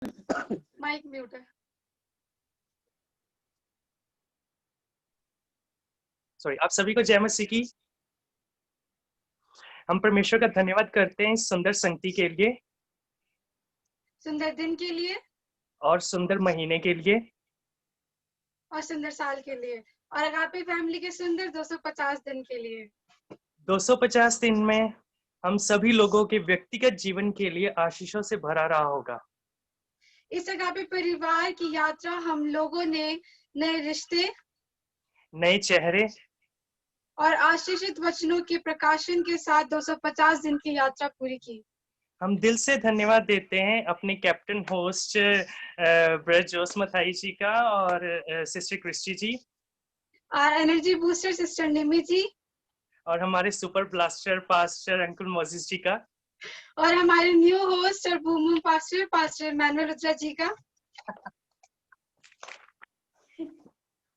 Mic mute है। Sorry, आप सभी को जय मसीह की। हम परमेश्वर का धन्यवाद करते हैं इस सुंदर संगति के लिए, सुंदर दिन के लिए और सुंदर महीने के लिए, और सुंदर साल के लिए, और अगापे फैमिली के सुंदर 250 दिन के लिए। 250 दिन में हम सभी लोगों के व्यक्तिगत जीवन के लिए आशीषों से भरा रहा होगा। इस अगापे परिवार की यात्रा हम लोगों ने नए रिश्ते, नए चेहरे और आशीषित वचनों के प्रकाशन के साथ 250 दिन की यात्रा पूरी की। हम दिल से धन्यवाद देते हैं अपने captain host brother Jose Mathai ji का और सिस्टर क्रिस्टी जी, और energy booster sister Nimmi ji, और हमारे super blaster pastor Ankul Moses ji का, और हमारे न्यू होस्ट और बूमूम पास्टर मैनुअल रुद्रा जी का,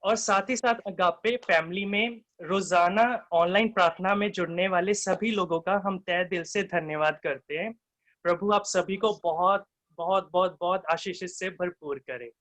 और साथ ही साथ अगापे फैमिली में रोजाना ऑनलाइन प्रार्थना में जुड़ने वाले सभी लोगों का हम तहे दिल से धन्यवाद करते हैं। प्रभु आप सभी को बहुत बहुत बहुत बहुत आशीष से भरपूर करे।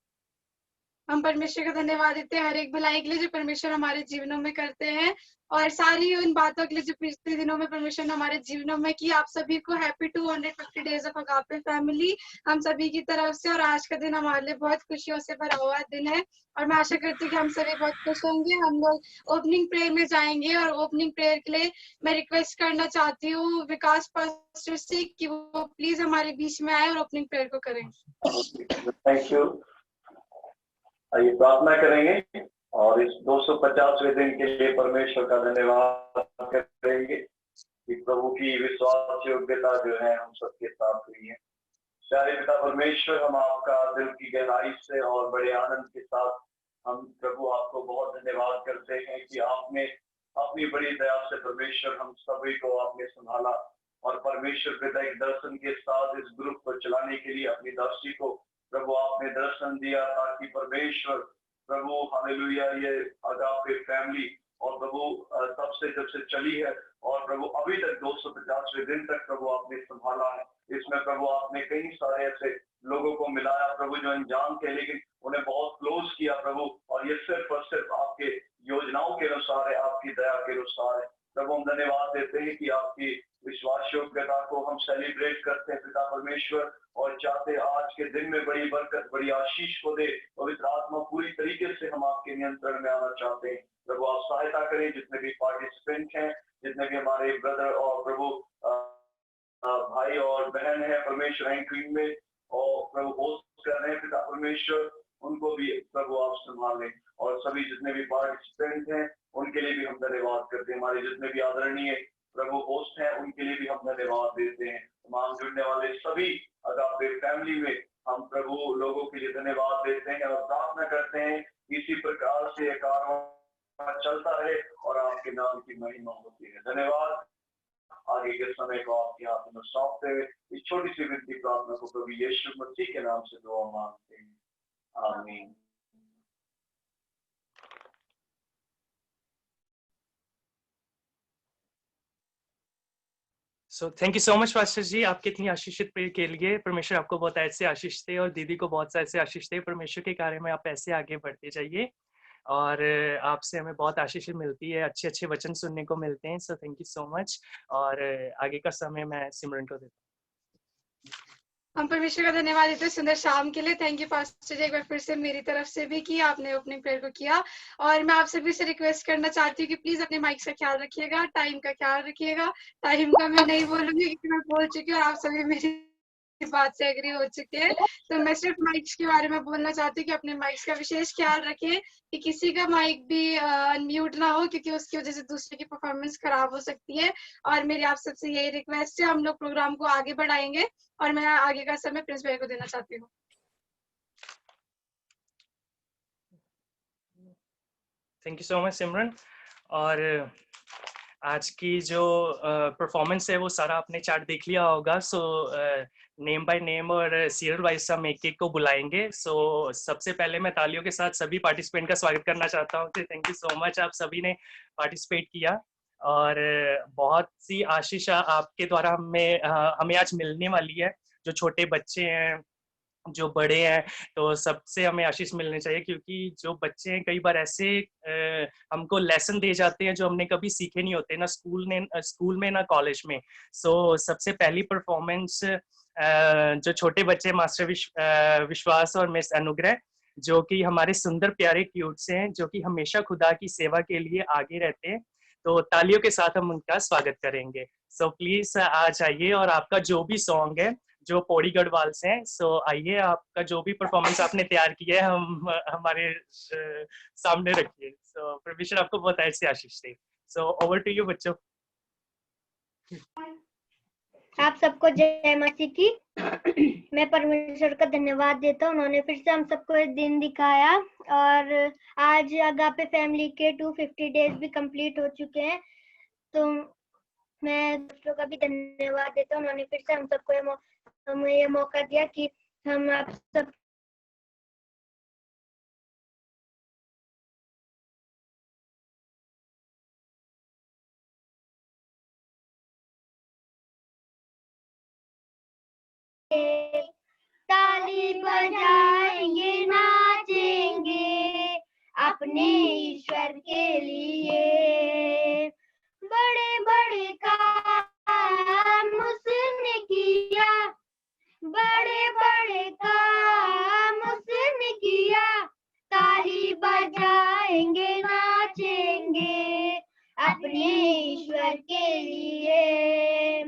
हम परमेश्वर का धन्यवाद देते हैं हर एक भलाई के लिए जो परमेश्वर हमारे जीवनों में करते हैं, और सारी उन बातों के लिए जो पिछले दिनों में परमेश्वर ने हमारे जीवनों में की। आप सभी को happy 250 days of agape family हम सभी की तरफ से। और आज का दिन हमारे लिए बहुत खुशियों से भरा हुआ दिन है, और मैं आशा करती हूँ कि हम सभी बहुत खुश होंगे। हम लोग ओपनिंग प्रेयर में जाएंगे, और ओपनिंग प्रेयर के लिए मैं रिक्वेस्ट करना चाहती हूँ विकास पास्टर से कि वो प्लीज हमारे बीच में आए और ओपनिंग प्रेयर को करें। Thank you. आइए प्रार्थना करेंगे और इस 250वें दिन के लिए परमेश्वर का धन्यवाद करेंगे कि प्रभु की विश्वास योग्यता जो है हम सबके साथ हुई है। प्यारे पिता परमेश्वर, हम आपका दिल की गहराई से और बड़े आनंद के साथ हम प्रभु आपको बहुत धन्यवाद करते हैं कि आपने अपनी बड़ी दया से परमेश्वर हम सभी को आपने संभाला, और परमेश्वर पिता एक दर्शन के साथ इस ग्रुप को चलाने के लिए अपनी दासी को प्रभु आपने दर्शन दिया, ताकि परमेश्वर प्रभु हालेलुया ये अगापे फैमिली और प्रभु तब से जब से चली है और प्रभु अभी तक 250वें दिन तक प्रभु आपने संभाला है। इसमें प्रभु आपने कई सारे ऐसे लोगों को मिलाया प्रभु जो अनजान थे, लेकिन उन्हें बहुत क्लोज किया प्रभु, और ये सिर्फ और सिर्फ आपके योजनाओं के अनुसार है, आपकी दया के अनुसार है। प्रभु हम धन्यवाद देते हैं कि आपकी विश्वास योग्यता को हम सेलिब्रेट करते हैं पिता परमेश्वर, और चाहते आज के दिन में बड़ी बरकत बड़ी आशीष को दे। पवित्र आत्मा पूरी तरीके से हम आपके नियंत्रण में आना चाहते हैं। प्रभु आप सहायता करें, जितने भी पार्टिसिपेंट हैं, जितने भी हमारे ब्रदर और प्रभु भाई और बहन है परमेश्वर एंकरिंग में और प्रभु होस्ट कर रहे हैं पिता परमेश्वर, उनको भी प्रभु आप संभालें, और सभी जितने भी पार्टिसिपेंट हैं उनके लिए भी हम धन्यवाद करते हैं। हमारे जितने भी आदरणीय प्रभु होस्ट हैं उनके लिए भी हम धन्यवाद देते हैं। तमाम जुड़ने वाले सभी अगापे फैमिली में हम प्रभु लोगों के लिए धन्यवाद देते हैं और प्रार्थना करते हैं इसी प्रकार से कार्य चलता रहे और आपके नाम की महिमा होती है। धन्यवाद। आगे के समय को आपके हाथ में सौंपते हुए इस छोटी सी विनती प्रार्थना को प्रभु यीशु मसीह के नाम से दुआ मांगते हैं, आमीन। So thank you so much pastor ji, आपके इतनी आशीषित प्रेयर के लिए। परमेश्वर आपको बहुत ऐसे आशीष दे और दीदी को बहुत ऐसे आशीष दे। परमेश्वर के कार्य में आप ऐसे आगे बढ़ते जाइए, और आपसे हमें बहुत आशीष मिलती है, अच्छे अच्छे वचन सुनने को मिलते हैं। सो थैंक यू सो मच। और आगे का समय मैं सिमरन को देता हूँ। हम परमेश्वर का धन्यवाद देते हैं सुंदर शाम के लिए। थैंक यू पास्टर जी, एक बार फिर से मेरी तरफ से भी कि आपने ओपनिंग प्रेयर को किया। और मैं आपसे भी से रिक्वेस्ट करना चाहती हूँ कि प्लीज अपने माइक का ख्याल रखिएगा, टाइम का ख्याल रखिएगा। टाइम का मैं नहीं बोलूंगी क्योंकि मैं बोल चुकी हूँ और आप सभी मेरी बात से एग्री हो चुके हैं। तो मैं सिर्फ माइक्स के बारे में बोलना चाहती हूँ कि अपने माइक्स का विशेष ख्याल रखें कि किसी का माइक भी अनम्यूट ना हो, क्योंकि उसकी वजह से दूसरे की परफॉर्मेंस खराब हो सकती है। और मेरी आप सबसे यही रिक्वेस्ट है, हम लोग प्रोग्राम को आगे बढ़ाएंगे और मैं आगे का समय प्रिंस भाई को देना चाहती हूँ। Thank you so much Simran. और आज की जो परफॉर्मेंस है वो सारा आपने चार्ट देख लिया होगा। सो नेम बाय नेम और सीरियल वाइज हम एक एक को बुलाएंगे। सो सबसे पहले मैं तालियों के साथ सभी पार्टिसिपेंट का स्वागत करना चाहता हूँ। थैंक यू सो मच, आप सभी ने पार्टिसिपेट किया और बहुत सी आशीष आपके द्वारा हमें आज मिलने वाली है। जो छोटे बच्चे हैं जो बड़े हैं, तो सबसे हमें आशीष मिलनी चाहिए, क्योंकि जो बच्चे हैं कई बार ऐसे हमको लेसन दे जाते हैं जो हमने कभी सीखे नहीं होते, ना स्कूल में ना कॉलेज में। सो सबसे पहली परफॉर्मेंस जो छोटे बच्चे मास्टर विश्वास और मिस अनुग्रह, जो कि हमारे सुंदर प्यारे क्यूट से हैं, जो कि हमेशा खुदा की सेवा के लिए आगे रहते हैं, तो तालियों के साथ हम उनका स्वागत करेंगे। सो प्लीज आ जाइए और आपका जो भी सॉन्ग है, जो पौड़ी गढ़वाल से हैं, सो आइए, आपका जो भी परफॉर्मेंस आपने तैयार किया है हम हमारे सामने रखिए। सो परमेश्वर आपको बहुत ऐसे आशीष दे। सो ओवर टू यू बच्चों। आप सबको जय मसीह की। मैं परमेश्वर का धन्यवाद देता हूँ, उन्होंने फिर से हम सबको एक दिन दिखाया, और आज अगापे फैमिली के 250 डेज भी कंप्लीट हो चुके हैं। तो मैं दोस्तों का भी धन्यवाद देता हूँ, उन्होंने फिर से हम सबको हमें ये मौका दिया कि हम आप सब ताली बजाएंगे, नाचेंगे अपने ईश्वर के लिए। बड़े बड़े काम उसने किया, बड़े बड़े काम उसने किया। ताली बजाएंगे, नाचेंगे अपने ईश्वर के लिए।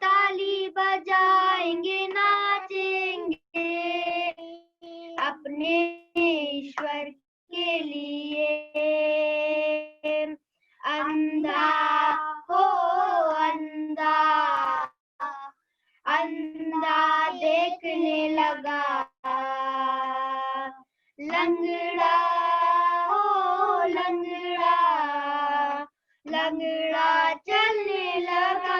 ताली बजाएंगे, नाचेंगे अपने ईश्वर के लिए। अंधा हो अंधा, अंधा देखने लगा, लंगड़ा हो लंगड़ा, लंगड़ा चलने लगा।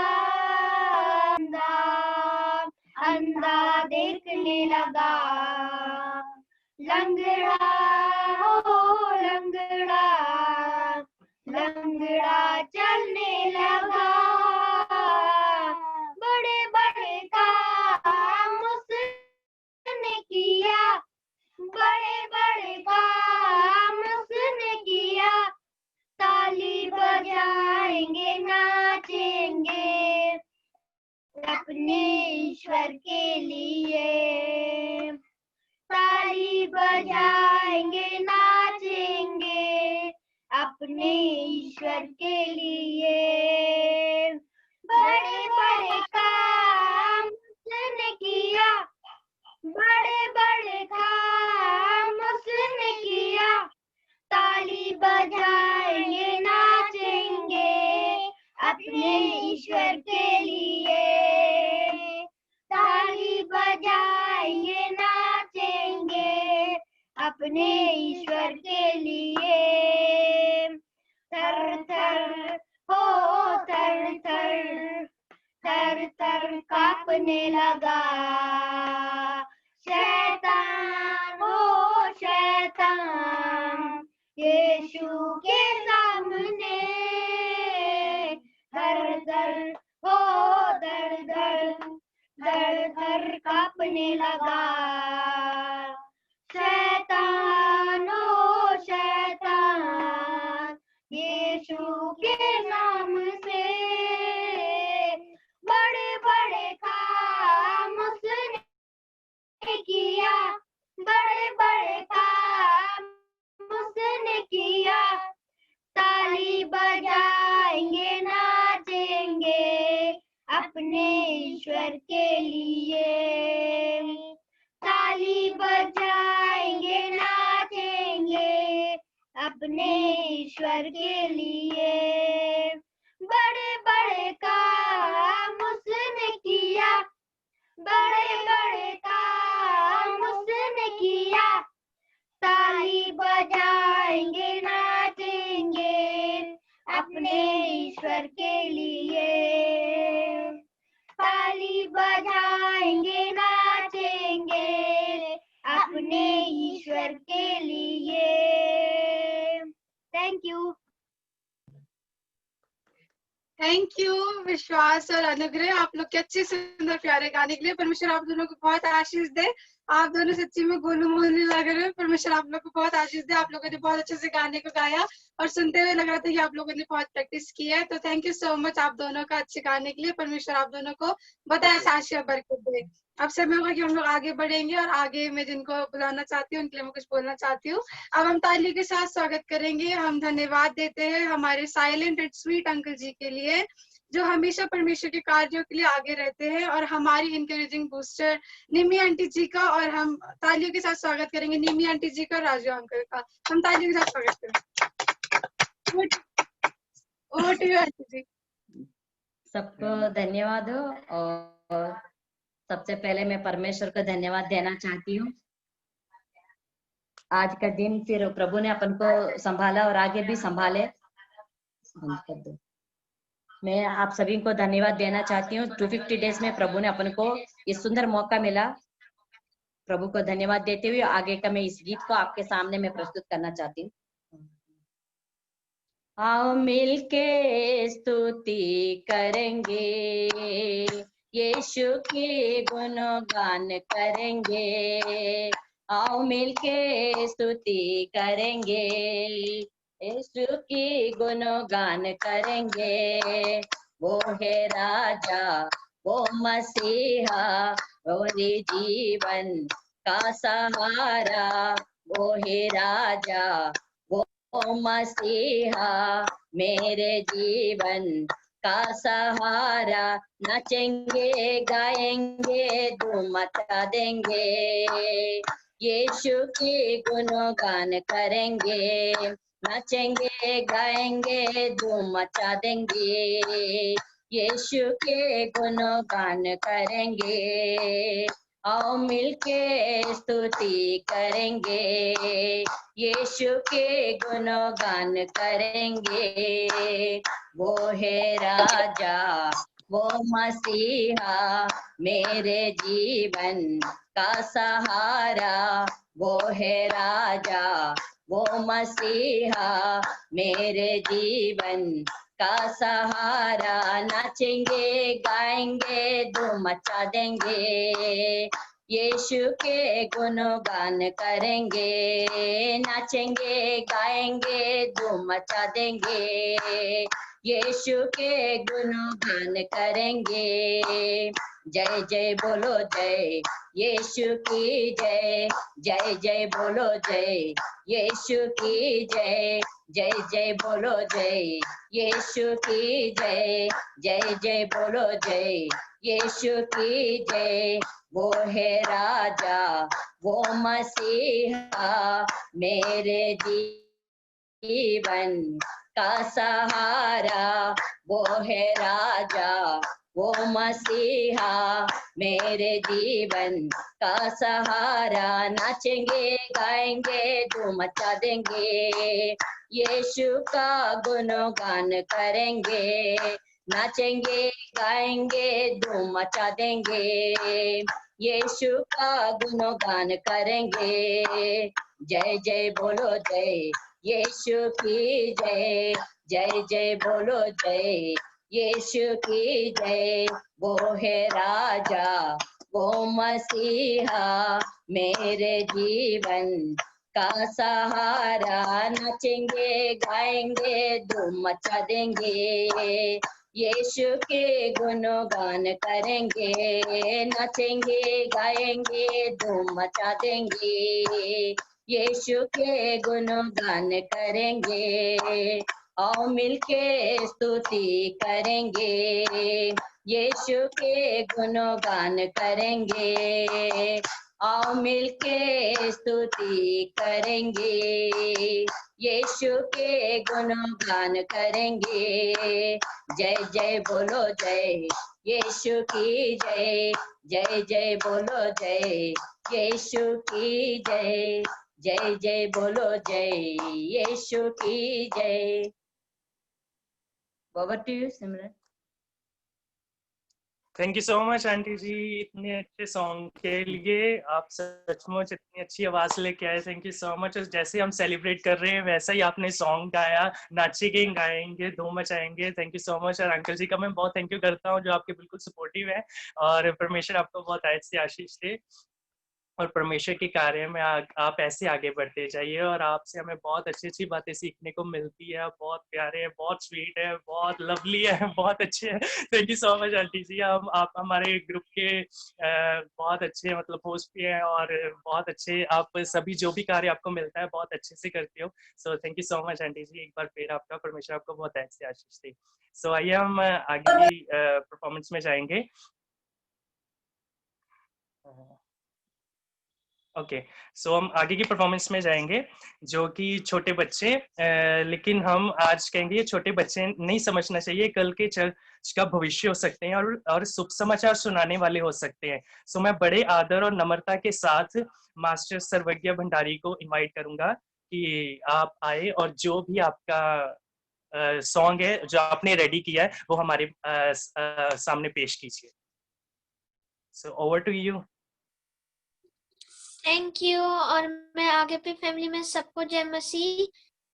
अंधा देखने लगा, लंगड़ा हो लंगड़ा, लंगड़ा चलने लगा। बड़े बड़े काम उसने किया, बड़े बड़े काम उसने किया। ताली बजाएंगे, नाचेंगे अपने ईश्वर के लिए। ताली बजाएंगे, नाचेंगे अपने ईश्वर के लिए। बड़े बड़े काम उसने किया, बड़े बड़े काम उसने किया। ताली बजाएंगे, नाचेंगे अपने ईश्वर के लिए। ताली बजाएंगे, नाचेंगे अपने ईश्वर के लिए। थर थर हो थर थर, थर थर कांपने लगा। शैतान हो शैतान, यीशु के सामने धर धर हो धर धर, धर धर कांपने लगा। शैतान हो शैतान, यीशु के नाम से। बड़े बड़े काम उसने किया, बड़े बड़े काम उसने किया। ताली बजाएंगे, नाचेंगे अपने ईश्वर के लिए। ताली बजाएंगे, नाचेंगे अपने ईश्वर के लिए। बड़े बड़े काम उसने किया, बड़े बड़े काम उसने किया। ताली बजाएंगे, नाचेंगे अपने ईश्वर के लिए। ताली बजाएंगे, नाचेंगे अपने ईश्वर के लिए। Thank you. थैंक यू विश्वास और अनुग्रह, आप लोग के अच्छे सुंदर प्यारे गाने के लिए। परमेश्वर आप दोनों को बहुत आशीष दे। आप दोनों सच्ची में गोलू मोलू लग रहे हैं। परमेश्वर आप लोग को बहुत आशीष दे। आप लोगों ने बहुत अच्छे से गाने को गाया और सुनते हुए लग रहा था कि आप लोगों ने बहुत प्रैक्टिस की है। तो थैंक यू सो मच आप दोनों का अच्छे गाने के लिए। परमेश्वर आप दोनों को बताया आशीष बरकत दे। अब समय होगा कि हम लोग आगे बढ़ेंगे और आगे मैं जिनको बुलाना चाहती हूँ उनके लिए मैं कुछ बोलना चाहती हूँ। अब हम तालियों के साथ स्वागत करेंगे। हम धन्यवाद देते हैं हमारे साइलेंट एंड स्वीट अंकल जी के लिए, जो हमेशा परमेश्वर के कार्यों के लिए आगे रहते हैं, और हमारी इंकरेजिंग बूस्टर निमी आंटी जी का। और हम तालियों के साथ स्वागत करेंगे निमी आंटी जी का, राजू अंकल का। हम तालियों के साथ स्वागत करेंगे। ओवर टू यू आंटी जी। सबको धन्यवाद हो। और सबसे पहले मैं परमेश्वर को धन्यवाद देना चाहती हूँ। आज का दिन फिर प्रभु ने अपन को संभाला और आगे भी संभाले। मैं आप सभी को धन्यवाद देना चाहती हूँ। 250 डेज में प्रभु ने अपन को ये सुंदर मौका मिला। प्रभु को धन्यवाद देते हुए आगे का मैं इस गीत को आपके सामने में प्रस्तुत करना चाहती हूँ। आओ मिलके स्तुति करेंगे, यीशु की गुणगान करेंगे। आओ मिलके स्तुति करेंगे, यीशु की गुणगान करेंगे। वो है राजा, वो मसीहा, मेरे जीवन का सहारा। वो है राजा, ओ मसीहा, मेरे जीवन का सहारा। नाचेंगे गाएंगे धूम मचा देंगे, यीशु की गुणगान करेंगे। नाचेंगे गाएंगे धूम मचा देंगे, यीशु के गुणगान करेंगे। आओ मिलके स्तुति करेंगे, यीशु के गुणगान करेंगे। वो है राजा, वो मसीहा, मेरे जीवन का सहारा। वो है राजा, वो मसीहा, मेरे जीवन का सहारा। नाचेंगे गाएंगे धूम मचा देंगे, यीशु के गुणगान करेंगे। नाचेंगे गाएंगे धूम मचा देंगे, यीशु के गुणगान करेंगे। जय जय बोलो जय, यीशु की जय। जय जय बोलो जय, यीशु की जय। जय जय बोलो जय, यीशु की जय। जय जय बोलो जय, यीशु की जय। वो है राजा, वो मसीहा, मेरे जीवन का सहारा। वो है राजा, वो मसीहा, मेरे जीवन का सहारा। नाचेंगे गाएंगे धूम मचा देंगे, यीशु का गुणगान करेंगे। नाचेंगे गाएंगे धूम मचा देंगे, यीशु का गुणगान करेंगे। जय जय बोलो जय, यीशु की जय। जय जय बोलो जय, यीशु की जय। वो है राजा, वो मसीहा, मेरे जीवन का सहारा। नाचेंगे गाएंगे धूम मचा देंगे, यीशु के गुणगान करेंगे। नाचेंगे गाएंगे धूम मचा देंगे, यीशु के गुणगान करेंगे। आओ मिलके स्तुति करेंगे, यीशु के गुणगान करेंगे। आओ मिलके स्तुति करेंगे, यीशु के गुणगान करेंगे। जय जय बोलो जय, यीशु की जय। जय जय बोलो जय, यीशु की जय। जय जय बोलो जय, यीशु की जय। Over to you, Simran. Thank you so much aunty ji इतने अच्छे सॉन्ग के लिए। आप सचमुच इतनी अच्छी आवाज लेके आए। Thank you so much. जैसे हम सेलिब्रेट कर रहे हैं वैसा ही आपने सॉन्ग गाया। नाचेंगे गाएंगे धूम मचाएंगे। Thank you so much. और अंकल जी का मैं बहुत थैंक यू करता हूँ जो आपके बिल्कुल सपोर्टिव है, और परमेश्वर आपको बहुत आयत से आशीष दे। और परमेश्वर के कार्य में आप ऐसे आगे बढ़ते जाइए और आपसे हमें बहुत अच्छी अच्छी बातें सीखने को मिलती है। आप बहुत प्यारे हैं, बहुत स्वीट है, बहुत लवली है, बहुत अच्छे हैं। Thank you so much aunty ji. आप हमारे ग्रुप के बहुत अच्छे मतलब होस्ट भी हैं और बहुत अच्छे आप सभी जो भी कार्य आपको मिलता है बहुत अच्छे से करते हो। So thank you so much aunty ji, एक बार फिर आपका परमेश्वर आपको बहुत ऐसे आशीष दे। सो आइए हम आगे की परफॉर्मेंस में जाएंगे। ओके, सो हम आगे की परफॉर्मेंस में जाएंगे जो कि छोटे बच्चे, लेकिन हम आज कहेंगे ये छोटे बच्चे नहीं समझना चाहिए, कल के चर्च का भविष्य हो सकते हैं और शुभ समाचार सुनाने वाले हो सकते हैं। सो मैं बड़े आदर और नम्रता के साथ मास्टर सर्वज्ञ भंडारी को इनवाइट करूंगा कि आप आए और जो भी आपका सॉन्ग है जो आपने रेडी किया है वो हमारे सामने पेश कीजिए। So over to you. Thank you. और मैं आगे पे फैमिली में सबको जय मसीह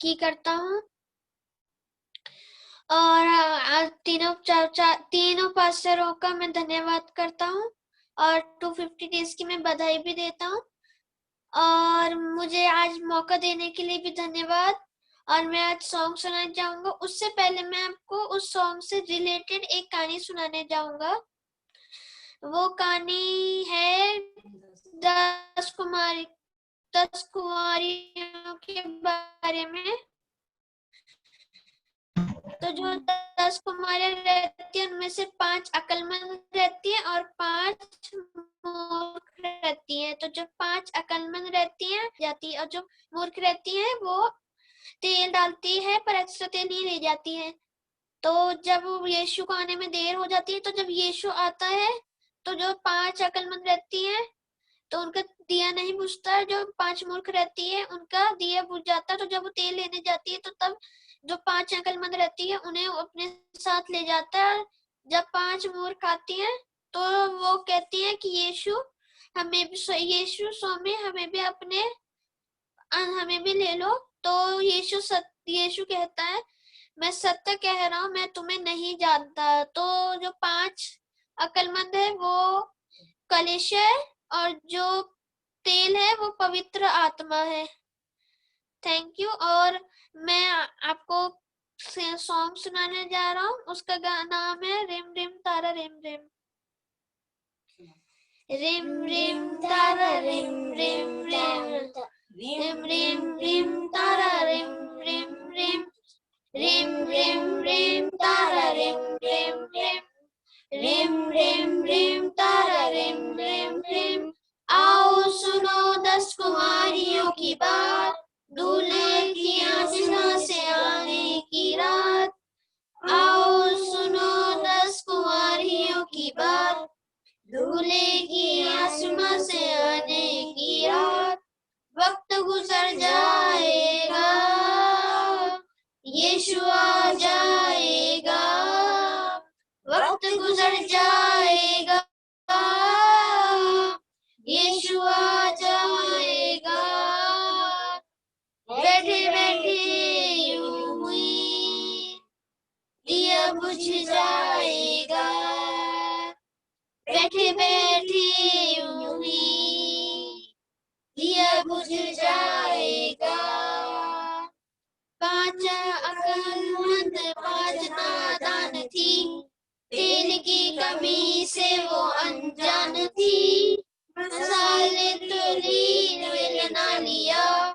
की करता हूँ और आज तीनों पास्टरों का मैं धन्यवाद करता हूँ और 250 डेज की मैं बधाई भी देता हूँ और मुझे आज मौका देने के लिए भी धन्यवाद। और मैं आज सॉन्ग सुनाने जाऊंगा। उससे पहले मैं आपको उस सॉन्ग से रिलेटेड एक कहानी सुनाने जाऊंगा। वो कहानी है 10 कुमारियों के बारे में। तो जो 10 कुमारियां रहती है उनमें से 5 अक्लमंद रहती है और 5 मूर्ख रहती है। तो जो 5 अक्लमंद रहती है जाती है और जो मूर्ख रहती है वो तेल डालती है पर एक्स्ट्रा तेल नहीं ले जाती है। तो जब यीशु को आने में देर हो जाती है तो जब यीशु आता है तो जो 5 अक्लमंद रहती है तो उनका दिया नहीं बुझता। जो 5 मूर्ख रहती है उनका दिया बुझ जाता है। तो जब वो तेल लेने जाती है तो तब जो 5 अक्लमंद रहती है उन्हें अपने साथ ले जाता है। जब 5 मूर्ख आती हैं तो वो कहती है कि यीशु स्वामी हमें भी ले लो। तो यीशु कहता है मैं सत्य कह रहा हूँ, मैं तुम्हें नहीं जानता। तो जो 5 अक्लमंद है वो कलेश है और जो तेल है वो पवित्र आत्मा है। Thank you. और मैं आपको सॉन्ग सुनाने जा रहा हूँ। उसका नाम है रिम रिम तारा रिम रिम। रिम रिम तारा रिम रिम रिम, रिम रिम रिम तारा रिम रिम रिम, रिम रिम रिम तारा रिम रिम रिम, रिम रिम रिम तारा रिम रिम रिम। आओ सुनो 10 कुमारियों की बात, दूल्हे की आसमां से आने की रात। आओ सुनो 10 कुमारियों की बात, दूल्हे की आसमां से आने की रात। वक्त गुजर जाएगा, यीशु आ जाएगा। वक्त गुजर जाएगा, यीशु आ जाएगा। बैठे बैठे यूं ही दिया बुझ जाएगा। बैठे बैठे यूं ही दिया बुझ जाएगा। 5 अक्लमंद 5 नादान थी, तेल की कमी से वो अनजान थी। मसाले तो लेना लिया,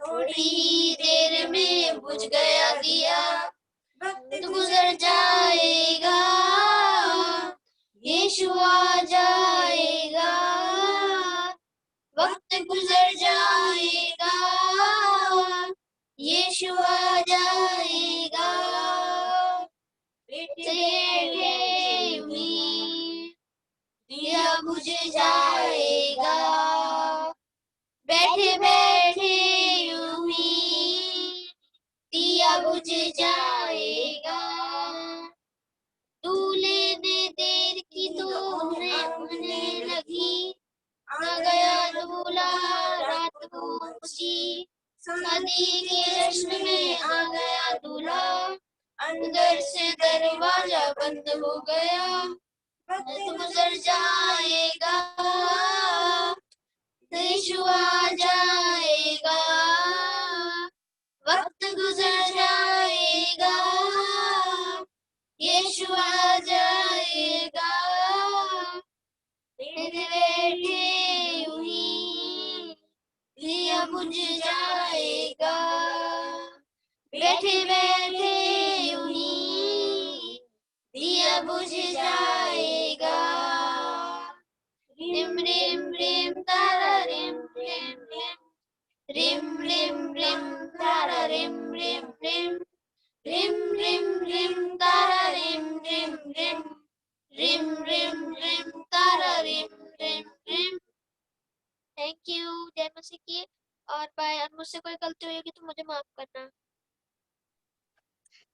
थोड़ी ही देर में बुझ गया दिया। वक्त गुजर जाएगा, यीशु आ जाएगा। वक्त गुजर जाएगा, यीशु आ जाएगा। दिया बुझ जाएगा। बैठे बैठे यूं ही दिया बुझ जाएगा। दूल्हे ने देर की तो उन्हें लगी, आ गया दूल्हा रात को खुशी। शादी के जश्न में आ गया दूल्हा, अंदर से दरवाजा बंद हो गया। वक्त गुजर जाएगा, तो यीशु आ जाएगा, वक्त गुजर जाएगा, यीशु आ जाएगा, बैठे बैठे यूं दिया बुझ जाएगा, बैठे बैठे यूं दिया बुझ जाएगा, रिम रिम रिम तारा रिम रिम रिम रिम रिम रिम तारा रिम रिम रिम रिम रिम रिम तारा रिम रिम रिम रिम रिम रिम तारा रिम रिम रिम। थैंक यू, जय मसीह की। और बाय, और मुझसे कोई गलती हुई होगी तो मुझे माफ करना।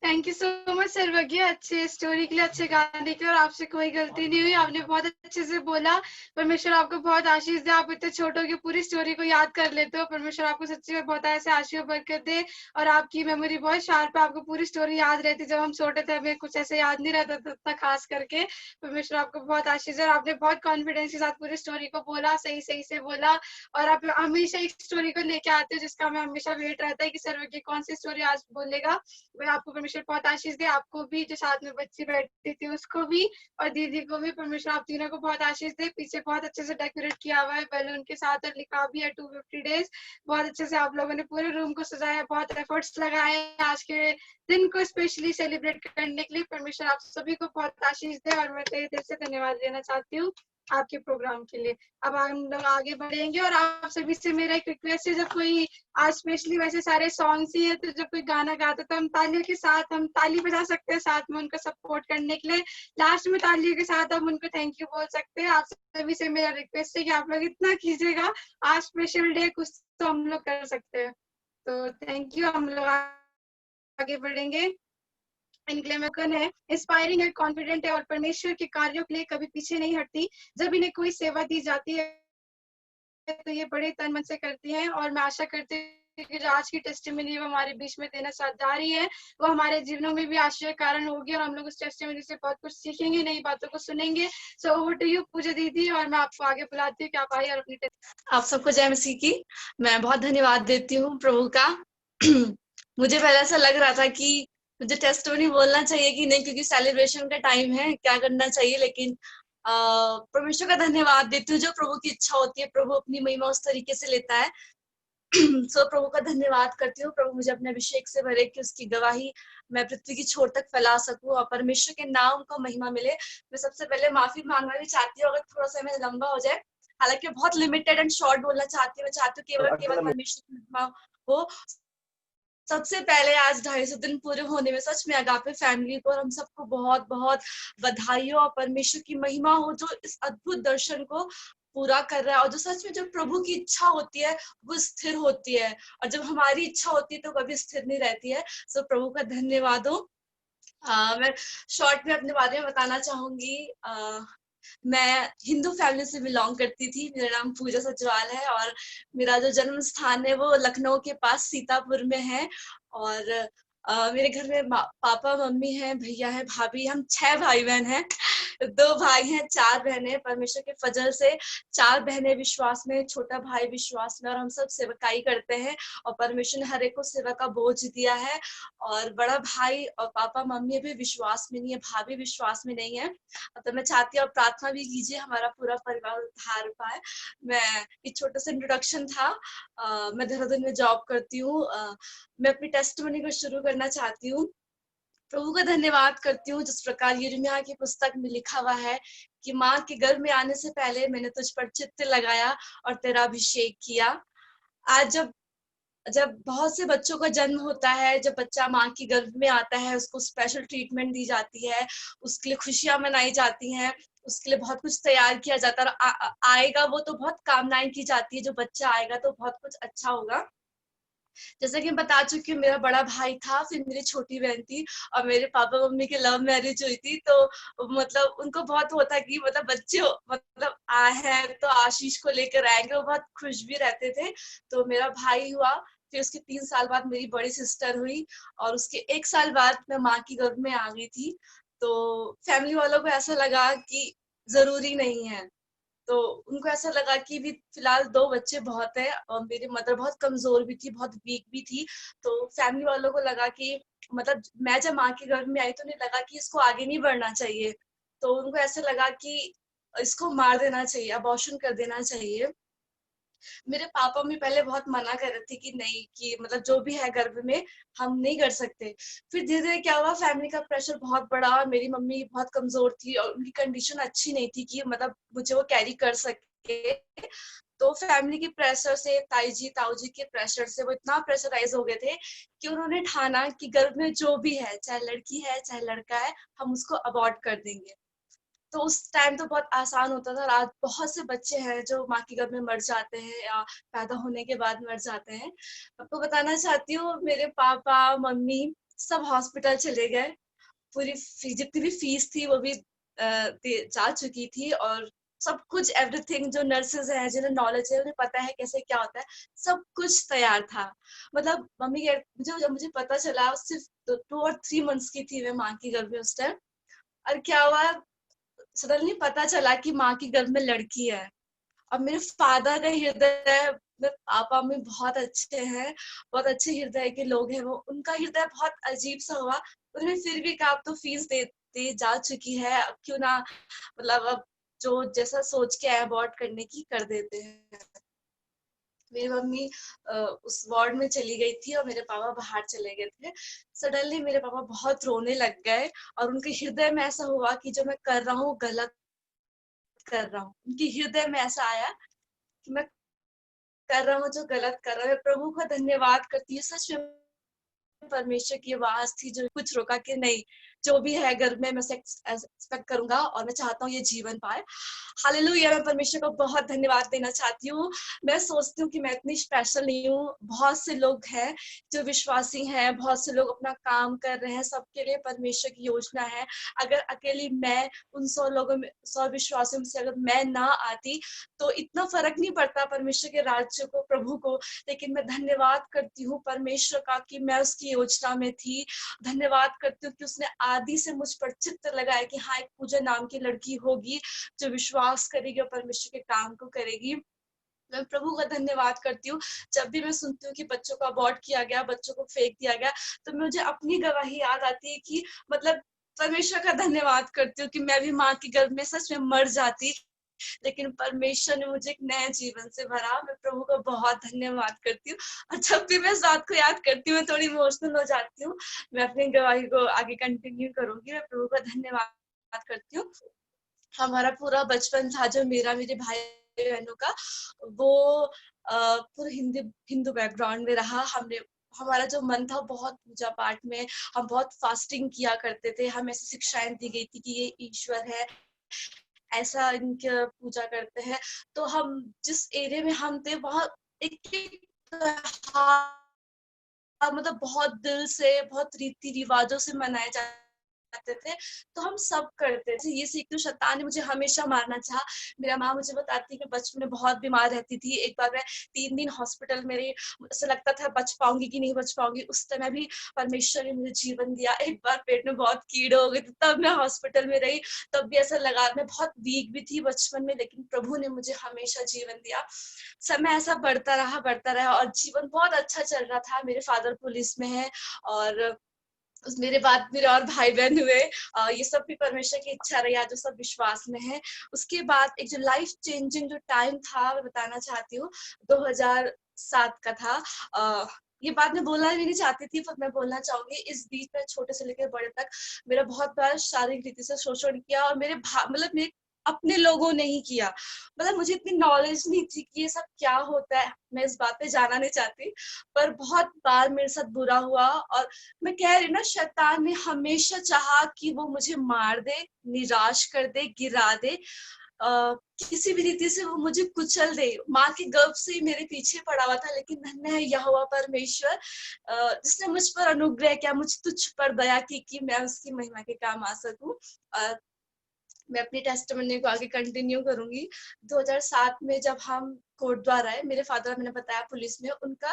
थैंक यू सो मच सर्वज्ञ, अच्छे स्टोरी के लिए, अच्छे गाने के लिए। और आपसे कोई गलती नहीं हुई, आपने बहुत अच्छे से बोला। परमेश्वर आपको बहुत आशीष दे, आप इतने छोटों की पूरी स्टोरी को याद कर लेते हो। परमेश्वर आपको सच्ची में बहुत ऐसे आशीष बरकत दे, और आपकी मेमोरी बहुत शार्प है, आपको पूरी स्टोरी याद रहती। जब हम छोटे थे हमें कुछ ऐसे याद नहीं रहता था इतना खास करके। परमेश्वर आपको बहुत आशीष दे, और आपने बहुत कॉन्फिडेंस के साथ पूरी स्टोरी को बोला, सही सही से बोला। और आप हमेशा एक स्टोरी को लेके आते हो जिसका हमें हमेशा वेट रहता है कि सर्वज्ञ कौन सी स्टोरी आज बोलेगा। वह आपको परमेश्वर बहुत आशीष दे, आपको भी, जो साथ में बच्ची बैठी थी उसको भी, और दीदी को भी। परमेश्वर आप तीनों को बहुत आशीष दे। पीछे बहुत अच्छे से डेकोरेट किया हुआ है बैलून के साथ, और लिखा भी है 250 डेज। बहुत अच्छे से आप लोगों ने पूरे रूम को सजाया, बहुत एफर्ट्स लगाए आज के दिन को स्पेशली सेलिब्रेट करने के लिए। परमेश्वर आप सभी को बहुत आशीष दे, और मैं तहे दिल से धन्यवाद देना चाहती हूँ आपके प्रोग्राम के लिए। अब हम लोग आगे बढ़ेंगे, और आप सभी से मेरा एक रिक्वेस्ट है, जब कोई आज स्पेशली वैसे सारे सॉन्ग्स ही है, तो जब कोई गाना गाता है तो हम तालियों के साथ हम ताली बजा सकते हैं साथ में उनको सपोर्ट करने के लिए। लास्ट में तालियों के साथ हम उनको थैंक यू बोल सकते हैं। आप सभी से मेरा रिक्वेस्ट है कि आप लोग इतना कीजिएगा, आज स्पेशल डे कुछ तो हम लोग कर सकते हैं। तो थैंक यू, हम लोग आगे बढ़ेंगे। इनके लिए है, इंस्पायरिंग है, कॉन्फिडेंट है, और परमेश्वर के कार्यों के लिए कभी पीछे नहीं हटती। जब इन्हें कोई सेवा दी जाती है तो ये बड़े तन मन से करती हैं, और मैं आशा करती हूँ कि जो आज की टेस्टिमनी वो हमारे बीच में देना जा रही है, वो हमारे जीवनों में भी आश्चर्य कारण होगी, और हम लोग उस टेस्टिमनी से बहुत कुछ सीखेंगे, नई बातों को सुनेंगे। सो ओवर टू यू पूजा दीदी, और मैं आपको आगे बुलाती हूँ कि आप आइए और अपनी आप सबको जय मसीह की। मैं बहुत धन्यवाद देती हूँ प्रभु का। मुझे पहले ऐसा लग रहा था कि मुझे टेस्टिमनी बोलना चाहिए कि नहीं, क्योंकि सेलिब्रेशन का टाइम है, क्या करना चाहिए, लेकिन परमेश्वर का धन्यवाद देती हूँ। जो प्रभु की इच्छा होती है, प्रभु अपनी महिमा उस तरीके से लेता है। सो प्रभु का धन्यवाद करती हूँ। प्रभु मुझे अपने अभिषेक से भरे कि उसकी गवाही मैं पृथ्वी की छोर तक फैला सकूं, और परमेश्वर के नाम को महिमा मिले। मैं सबसे पहले माफी मांगना भी चाहती हूँ अगर थोड़ा सा मैं लंबा हो जाए, हालांकि बहुत लिमिटेड एंड शॉर्ट बोलना चाहती हूँ। मैं चाहती हूँ केवल परमेश्वर की महिमा हो। सबसे पहले आज 250 दिन पूरे होने में सच में अगापे फैमिली को और हम सबको बहुत बहुत बधाई हो, और परमेश्वर की महिमा हो जो इस अद्भुत दर्शन को पूरा कर रहा है। और जो सच में जो प्रभु की इच्छा होती है वो स्थिर होती है, और जब हमारी इच्छा होती है तो कभी स्थिर नहीं रहती है। सो प्रभु का धन्यवाद हो। मैं शॉर्ट में अपने बारे में बताना चाहूंगी। मैं हिंदू फैमिली से बिलोंग करती थी। मेरा नाम पूजा सचवाल है, और मेरा जो जन्म स्थान है वो लखनऊ के पास सीतापुर में है। और मेरे घर में पापा मम्मी हैं, भैया है, भाभी, हम 6 भाई बहन हैं। 2 भाई हैं, 4 बहनें। परमेश्वर के फजल से 4 बहनें विश्वास में, छोटा भाई विश्वास में, और हम सब सेवकाई करते हैं। और परमेश्वर ने हर एक को सेवा का बोझ दिया है। और बड़ा भाई और पापा मम्मी भी विश्वास में नहीं है, भाभी विश्वास में नहीं है। तो मैं चाहती हूँ प्रार्थना भी कीजिए हमारा पूरा परिवार उद्धार पाए। मैं एक छोटा सा इंट्रोडक्शन था। मैं देहरादून में जॉब करती हूँ। मैं अपनी टेस्टिमनी को शुरू करना चाहती हूँ। प्रभु का धन्यवाद करती हूँ जिस प्रकार यिर्मयाह की पुस्तक में लिखा हुआ है कि माँ के गर्भ में आने से पहले मैंने तुझ पर चित्त लगाया और तेरा अभिषेक किया। आज जब बहुत से बच्चों का जन्म होता है, जब बच्चा माँ की गर्भ में आता है, उसको स्पेशल ट्रीटमेंट दी जाती है, उसके लिए खुशियां मनाई जाती हैं, उसके लिए बहुत कुछ तैयार किया जाता है। और आएगा वो तो बहुत कामनाएं की जाती है, जो बच्चा आएगा तो बहुत कुछ अच्छा होगा। जैसे कि मैं बता चुकी हूँ, मेरा बड़ा भाई था, फिर मेरी छोटी बहन थी, और मेरे पापा मम्मी की लव मैरिज हुई थी। तो मतलब उनको बहुत होता कि मतलब बच्चे मतलब आए हैं तो आशीष को लेकर आएंगे, वो बहुत खुश भी रहते थे। तो मेरा भाई हुआ, फिर उसके 3 साल बाद मेरी बड़ी सिस्टर हुई, और उसके 1 साल बाद मैं माँ की गर्भ में आ गई थी। तो फैमिली वालों को ऐसा लगा कि जरूरी नहीं है, तो उनको ऐसा लगा कि भी फिलहाल 2 बच्चे बहुत है और मेरी मदर बहुत कमजोर भी थी, बहुत वीक भी थी। तो फैमिली वालों को लगा कि मतलब मैं जब माँ के गर्भ में आई तो उन्हें लगा कि इसको आगे नहीं बढ़ना चाहिए। तो उनको ऐसा लगा कि इसको मार देना चाहिए, अबॉर्शन कर देना चाहिए। मेरे पापा मम्मी पहले बहुत मना कर रहे थे कि नहीं, कि मतलब जो भी है गर्भ में हम नहीं कर सकते। फिर धीरे धीरे क्या हुआ, फैमिली का प्रेशर बहुत बढ़ा और मेरी मम्मी बहुत कमजोर थी और उनकी कंडीशन अच्छी नहीं थी कि मतलब मुझे वो कैरी कर सके। तो फैमिली के प्रेशर से, ताई जी ताऊ जी के प्रेशर से वो इतना प्रेशराइज हो गए थे कि उन्होंने ठाना कि गर्भ में जो भी है, चाहे लड़की है चाहे लड़का है, हम उसको अबॉर्ट कर देंगे। तो उस टाइम तो बहुत आसान होता था और आज बहुत से बच्चे हैं जो माँ के गर्भ में मर जाते हैं या पैदा होने के बाद मर जाते हैं। आपको बताना चाहती हूँ, मेरे पापा मम्मी सब हॉस्पिटल चले गए। पूरी जितनी भी फीस थी वो भी जा चुकी थी और सब कुछ एवरीथिंग, जो नर्सेज हैं जिन्हें नॉलेज है उन्हें पता है कैसे क्या होता है, सब कुछ तैयार था। मतलब मम्मी जब मुझे पता चला, सिर्फ 2 और 3 मंथ्स की थी मैं माँ की गर्भ में उस टाइम। और क्या हुआ, सडनली पता चला कि माँ की गर्भ में लड़की है। अब मेरे फादर का हृदय, पापा में बहुत अच्छे हैं, बहुत अच्छे हृदय के लोग हैं वो, उनका हृदय बहुत अजीब सा हुआ। उन्होंने फिर भी कहा अब तो फीस दे जा चुकी है, अब क्यों ना, मतलब अब जो जैसा सोच के अबॉर्ट करने की कर देते हैं। मेरी मम्मी उस वार्ड में चली गई थी और मेरे पापा बाहर चले गए थे। सडनली मेरे पापा बहुत रोने लग गए और उनके हृदय में ऐसा हुआ कि जो मैं कर रहा हूँ गलत कर रहा हूँ। उनके हृदय में ऐसा आया कि मैं कर रहा हूँ जो गलत कर रहा हूँ। मैं प्रभु का धन्यवाद करती हूँ, सच में परमेश्वर की आवाज थी जो कुछ रोका कि नहीं, जो भी है घर में मैं एक्सपेक्ट करूंगा और मैं चाहता हूँ ये जीवन पाए। हालेलुया। मैं परमेश्वर को बहुत धन्यवाद देना चाहती हूँ। मैं सोचती हूँ कि मैं इतनी स्पेशल नहीं हूँ, बहुत से लोग हैं जो विश्वासी हैं, बहुत से लोग अपना काम कर रहे हैं, सबके लिए परमेश्वर की योजना है। अगर अकेली मैं उन 100 लोगों में, 100 विश्वासियों में से अगर मैं ना आती तो इतना फर्क नहीं पड़ता परमेश्वर के राज्य को, प्रभु को। लेकिन मैं धन्यवाद करती हूँ परमेश्वर का कि मैं उसकी योजना में थी। धन्यवाद करती हूँ कि उसने आदि से मुझ पर चित्त लगाया कि हाँ, एक पूजा नाम की लड़की होगी जो विश्वास करेगी और परमेश्वर के काम को करेगी। मैं प्रभु का धन्यवाद करती हूँ। जब भी मैं सुनती हूँ कि बच्चों को अबॉर्ट किया गया, बच्चों को फेंक दिया गया, तो मुझे अपनी गवाही याद आती है कि मतलब परमेश्वर का धन्यवाद करती हूँ कि मैं भी माँ के गर्भ में सच में मर जाती, लेकिन परमेश्वर ने मुझे एक नए जीवन से भरा। मैं प्रभु को बहुत धन्यवाद करती हूँ। और जब भी मैं इस बात को याद करती हूँ मैं थोड़ी इमोशनल हो जाती हूँ। मैं अपनी गवाही को आगे कंटिन्यू करूंगी। मैं प्रभु का धन्यवाद करती हूँ। हमारा पूरा बचपन था जो मेरे भाई बहनों का, वो पूरा हिंदू बैकग्राउंड में रहा। हमारा जो मन था बहुत पूजा पाठ में, हम बहुत फास्टिंग किया करते थे। हमें ऐसी शिक्षाएं दी गई थी कि ये ईश्वर है, ऐसा इनकी पूजा करते हैं। तो हम जिस एरिया में हम थे वहाँ एक मतलब बहुत दिल से, बहुत रीति रिवाजों से मनाए जाते थे, तो हम सब करते थे। ये सीख तो शैतान ने मुझे हमेशा मारना चाहा। मेरा माँ मुझे बताती है कि बचपन में बहुत बीमार रहती थी। एक बार मैं 3 दिन हॉस्पिटल में रही, ऐसा लगता था बच पाऊंगी कि नहीं बच पाऊंगी। उस समय भी परमेश्वर ने मुझे जीवन दिया। एक बार पेट में बहुत कीड़े हो गए थे, तब मैं हॉस्पिटल में रही। तब भी ऐसा लगा, मैं बहुत वीक भी थी बचपन में, लेकिन प्रभु ने मुझे हमेशा जीवन दिया। समय ऐसा बढ़ता रहा और जीवन बहुत अच्छा चल रहा था। मेरे फादर पुलिस में है और मेरे बाद मेरे और भाई बहन हुए। ये सब भी परमेश्वर की इच्छा रही, आज जो सब विश्वास में है। उसके बाद एक जो लाइफ चेंजिंग जो टाइम था मैं बताना चाहती हूँ, 2007 का था। ये बात मैं बोलना भी नहीं चाहती थी पर मैं बोलना चाहूंगी। इस बीच में छोटे से लेकर बड़े तक मेरा बहुत बार शारीरिक रीति से शोषण किया और मेरे मेरे अपने लोगों ने ही किया। मतलब मुझे इतनी नॉलेज नहीं थी कि ये सब क्या होता है, मैं इस बात पे जाना नहीं चाहती, पर बहुत बार मेरे साथ बुरा हुआ। और मैं कह रही ना, शैतान ने हमेशा चाहा कि वो मुझे मार दे, निराश कर दे, गिरा दे, किसी भी रीति से वो मुझे कुचल दे। माँ के गर्भ से ही मेरे पीछे पड़ा हुआ था, लेकिन धन्य है यहोवा परमेश्वर जिसने मुझ पर अनुग्रह किया, मुझ तुझ पर दया की कि मैं उसकी महिमा के काम आ सकूं। मैं अपनी टेस्टिमनी को आगे कंटिन्यू करूंगी। 2007 में जब हम कोटद्वार आए, मेरे फादर, मैंने बताया पुलिस में, उनका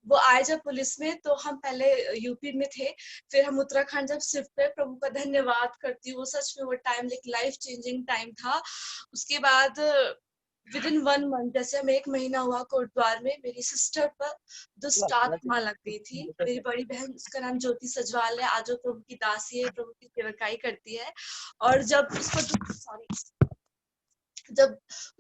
वो आए जब पुलिस में, तो हम पहले यूपी में थे, फिर हम उत्तराखंड जब शिफ्ट पे, प्रभु का धन्यवाद करती हूँ। वो सच में वो टाइम एक लाइफ चेंजिंग टाइम था। उसके बाद विद इन 1 मंथ, जैसे हम 1 महीना हुआ कोटद्वार में, मेरी सिस्टर पर दुष्ट आत्मा लग गई थी। मेरी बड़ी बहन, उसका नाम ज्योति सजवाल है, आज वो प्रभु की दासी है, प्रभु की सेवकाई करती है। और जब उस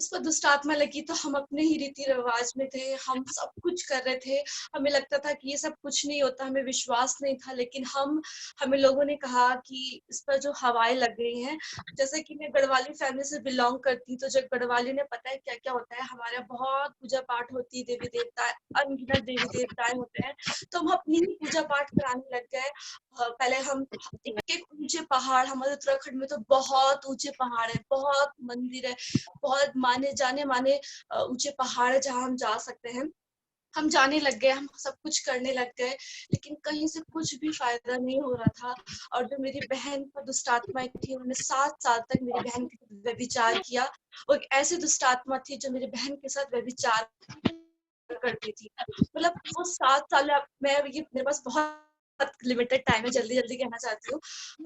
पर दुष्ट आत्मा लगी, तो हम अपने ही रीति रिवाज में थे, हम सब कुछ कर रहे थे। हमें लगता था कि ये सब कुछ नहीं होता, हमें विश्वास नहीं था। लेकिन हमें लोगों ने कहा कि इस पर जो हवाएं लग गई हैं, जैसे कि मैं गढ़वाली फैमिली से बिलोंग करती हूँ, तो जब गढ़वाली ने पता है क्या क्या होता है, हमारे बहुत पूजा पाठ होती है, देवी देवता, अनगिनत देवी देवताएं होते हैं, तो हम अपनी ही पूजा पाठ कराने लग गए। पहले हम एक ऊंचे पहाड़, हमारे उत्तराखंड में तो बहुत ऊंचे पहाड़ है, बहुत मंदिर है, बहुत माने जाने माने ऊंचे पहाड़ है जहाँ हम जा सकते हैं। हम जाने लग गए, हम सब कुछ करने लग गए, लेकिन कहीं से कुछ भी फायदा नहीं हो रहा था। और जो मेरी बहन पर दुष्ट आत्मा थी, उन्होंने 7 साल तक मेरी बहन के साथ व्यभिचार किया। वो एक ऐसी दुष्ट आत्मा थी जो मेरी बहन के साथ व्यभिचार करती थी। मतलब वो 7 साल, मेरे पास बहुत लिमिटेड टाइम है, जल्दी जल्दी कहना चाहती हूँ।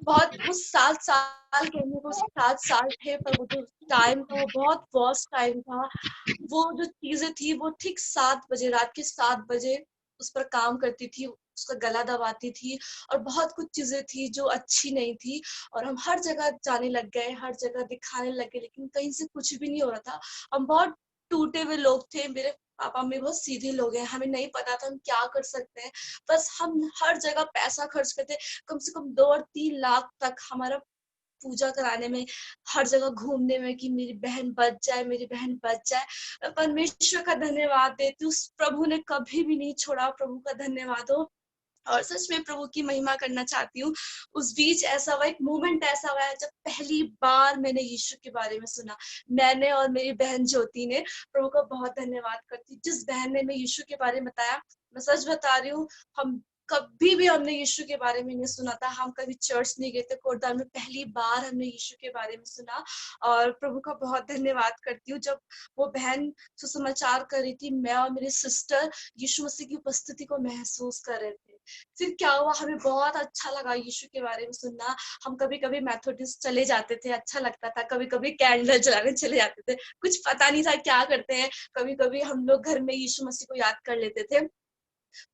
वो 7 साल कहने को 7 साल थे, पर वो जो टाइम था वो बहुत वर्स्ट टाइम था। वो जो चीजें थी, वो ठीक 7 बजे, रात के 7 बजे उस पर काम करती थी, उसका गला दबाती थी, और बहुत कुछ चीजें थी जो अच्छी नहीं थी। और हम हर जगह जाने लग गए, हर जगह दिखाने लग गए, लेकिन कहीं से कुछ भी नहीं हो रहा था। हम बहुत टूटे हुए लोग थे। मेरे पापा में बहुत सीधे लोग हैं, हमें नहीं पता था हम क्या कर सकते हैं। बस हम हर जगह पैसा खर्च करते, कम से कम 2 और 3 लाख तक हमारा पूजा कराने में, हर जगह घूमने में, कि मेरी बहन बच जाए, मेरी बहन बच जाए। परमेश्वर का धन्यवाद देती हूँ, प्रभु ने कभी भी नहीं छोड़ा, प्रभु का धन्यवाद हो। और सच में प्रभु की महिमा करना चाहती हूँ। उस बीच ऐसा हुआ, एक मोमेंट ऐसा हुआ है जब पहली बार मैंने यीशु के बारे में सुना। मैंने और मेरी बहन ज्योति ने, प्रभु का बहुत धन्यवाद करती हूँ, जिस बहन ने मैं यीशु के बारे में बताया। मैं सच बता रही हूँ, हम कभी भी हमने यीशु के बारे में नहीं सुना था, हम कभी चर्च नहीं गए थे, कोटद्वार में पहली बार हमने यीशु के बारे में सुना। और प्रभु का बहुत धन्यवाद करती हूँ। जब वो बहन सुसमाचार कर रही थी, मैं और मेरी सिस्टर यीशु मसीह की उपस्थिति को महसूस कर रहे थे। फिर क्या हुआ, हमें बहुत अच्छा लगा यीशु के बारे में सुनना। हम कभी कभी मेथोडिस्ट चले जाते थे, अच्छा लगता था, कभी कभी कैंडल जलाने चले जाते थे, कुछ पता नहीं था क्या करते हैं। कभी कभी हम लोग घर में यीशु मसीह को याद कर लेते थे।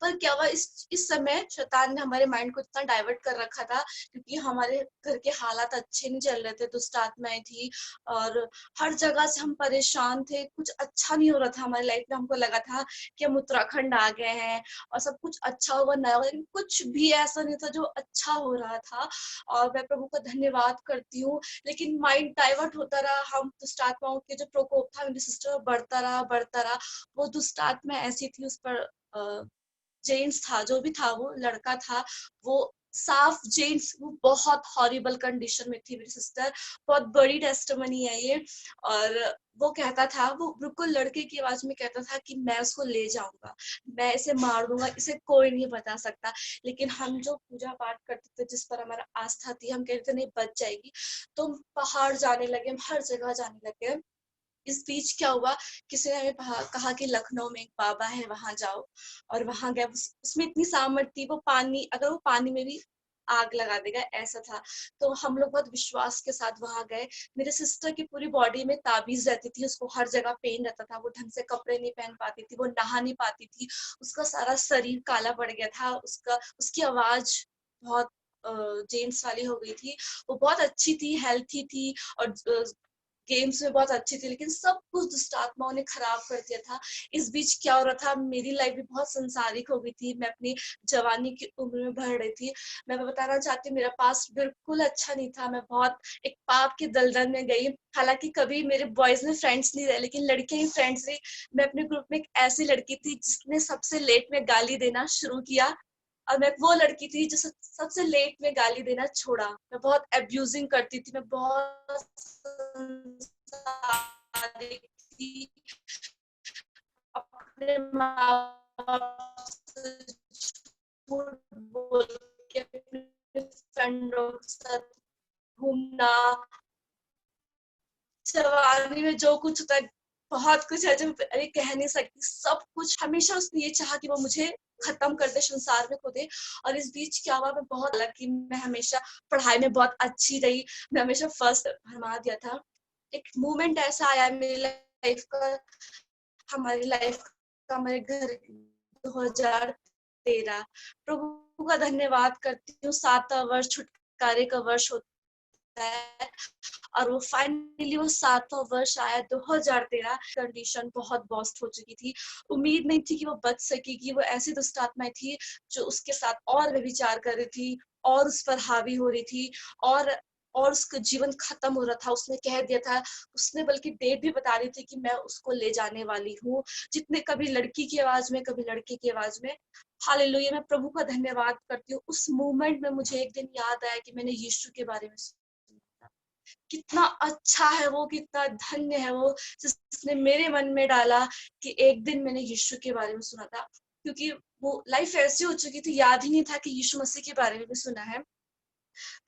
पर क्या हुआ, इस समय शैतान ने हमारे माइंड को इतना डाइवर्ट कर रखा था, क्योंकि हमारे घर के हालात अच्छे नहीं चल रहे थे, दुष्ट आत्माएं थी, और हर जगह से हम परेशान थे, कुछ अच्छा नहीं हो रहा था हमारी लाइफ में। हमको लगा था कि हम उत्तराखंड आ गए हैं और सब कुछ अच्छा होगा, नया होगा, लेकिन कुछ भी ऐसा नहीं था जो अच्छा हो रहा था। और मैं प्रभु का धन्यवाद करती हूँ, लेकिन माइंड डाइवर्ट होता रहा। हम दुष्ट आत्माओं के जो प्रकोप था मेरी सिस्टर बढ़ता रहा। वो दुष्ट आत्मा ऐसी थी, उस पर जेंट्स था, जो भी था, वो लड़का था, वो साफ जेंट्स, वो बहुत हॉरिबल कंडीशन में थी मेरी सिस्टर। बहुत बड़ी टेस्टिमनी है ये। और वो कहता था, वो बिल्कुल लड़के की आवाज में कहता था कि मैं उसको ले जाऊंगा, मैं इसे मार दूंगा, इसे कोई नहीं बता सकता। लेकिन हम जो पूजा पाठ करते थे, जिस पर हमारा आस्था थी, हम कहते थे नहीं बच जाएगी, तो हम पहाड़ जाने लगे, हम हर जगह जाने लगे। इस बीच क्या हुआ, किसी ने हमें कहा कि लखनऊ में एक बाबा है, वहां जाओ। और वहां गए, उसमें इतनी सामर्थ थी, वो पानी, अगर वो पानी में भी आग लगा देगा, ऐसा था। तो हम लोग बहुत विश्वास के साथ वहां गए। मेरे सिस्टर की पूरी बॉडी में ताबीज रहती थी, उसको हर जगह पेन रहता था, वो ढंग से कपड़े नहीं पहन पाती थी, वो नहा नहीं पाती थी, उसका सारा शरीर काला पड़ गया था, उसकी आवाज बहुत जेंट्स वाली हो गई थी। वो बहुत अच्छी थी, हेल्थी थी, और गेम्स में बहुत अच्छी थी, लेकिन सब कुछ दुष्ट आत्माओं ने खराब कर दिया था। इस बीच क्या हो रहा था, मेरी लाइफ भी बहुत संसारिक हो गई थी, मैं अपनी जवानी की उम्र में बढ़ रही थी। मैं बताना चाहती हूँ, मेरा पास बिल्कुल अच्छा नहीं था, मैं बहुत एक पाप के दलदल में गई। हालांकि कभी मेरे बॉयज में फ्रेंड्स नहीं रहे, लेकिन लड़कियां ही फ्रेंड्स रही। मैं अपने ग्रुप में एक ऐसी लड़की थी जिसने सबसे लेट में गाली देना शुरू किया, और मैं वो लड़की थी जो सबसे लेट में गाली देना छोड़ा। मैं बहुत एब्यूजिंग करती थी, मैं बहुत थी, अपने माँ बाप से झूठ बोल के अपने फ्रेंडों के साथ घूमना, जवानी में जो कुछ होता है बहुत कुछ है जो अरे कह नहीं सकती, सब कुछ हमेशा उसने ये चाहा कि वो मुझे खत्म कर दे, संसार में खो दे। और इस बीच क्या हुआ, मैं बहुत लकी, मैं हमेशा पढ़ाई में बहुत अच्छी रही, मैं हमेशा फर्स्ट भरमा दिया था। एक मोमेंट ऐसा आया मेरी लाइफ का, हमारी लाइफ का, हमारे घर 2013, प्रभु का धन्यवाद करती हूँ। 7वां वर्ष छुटकारे का वर्ष होता है और वो फाइनली वो 7वां वर्ष आया 2013। कंडीशन बहुत वर्स्ट हो चुकी थी, उम्मीद नहीं थी कि वो बच सकेगी। वो ऐसी दुष्ट आत्माएं थी जो उसके साथ और व्यभिचार कर रही थी और उस पर हावी हो रही थी और उसका जीवन खत्म हो रहा था। उसने कह दिया था, उसने बल्कि डेट भी बता रही थी कि मैं उसको ले जाने वाली हूँ, जितने कभी लड़की की आवाज में कभी लड़के की आवाज में। हालेलुया, मैं प्रभु का धन्यवाद करती हूँ। उस मोमेंट में मुझे एक दिन याद आया कि मैंने यीशु के बारे में सुना था। कितना अच्छा है वो, कितना धन्य है वो जिसने मेरे मन में डाला कि एक दिन मैंने यीशु के बारे में सुना था। क्योंकि वो लाइफ ऐसी हो चुकी थी, याद ही नहीं था कि यीशु मसीह के बारे में भी सुना है।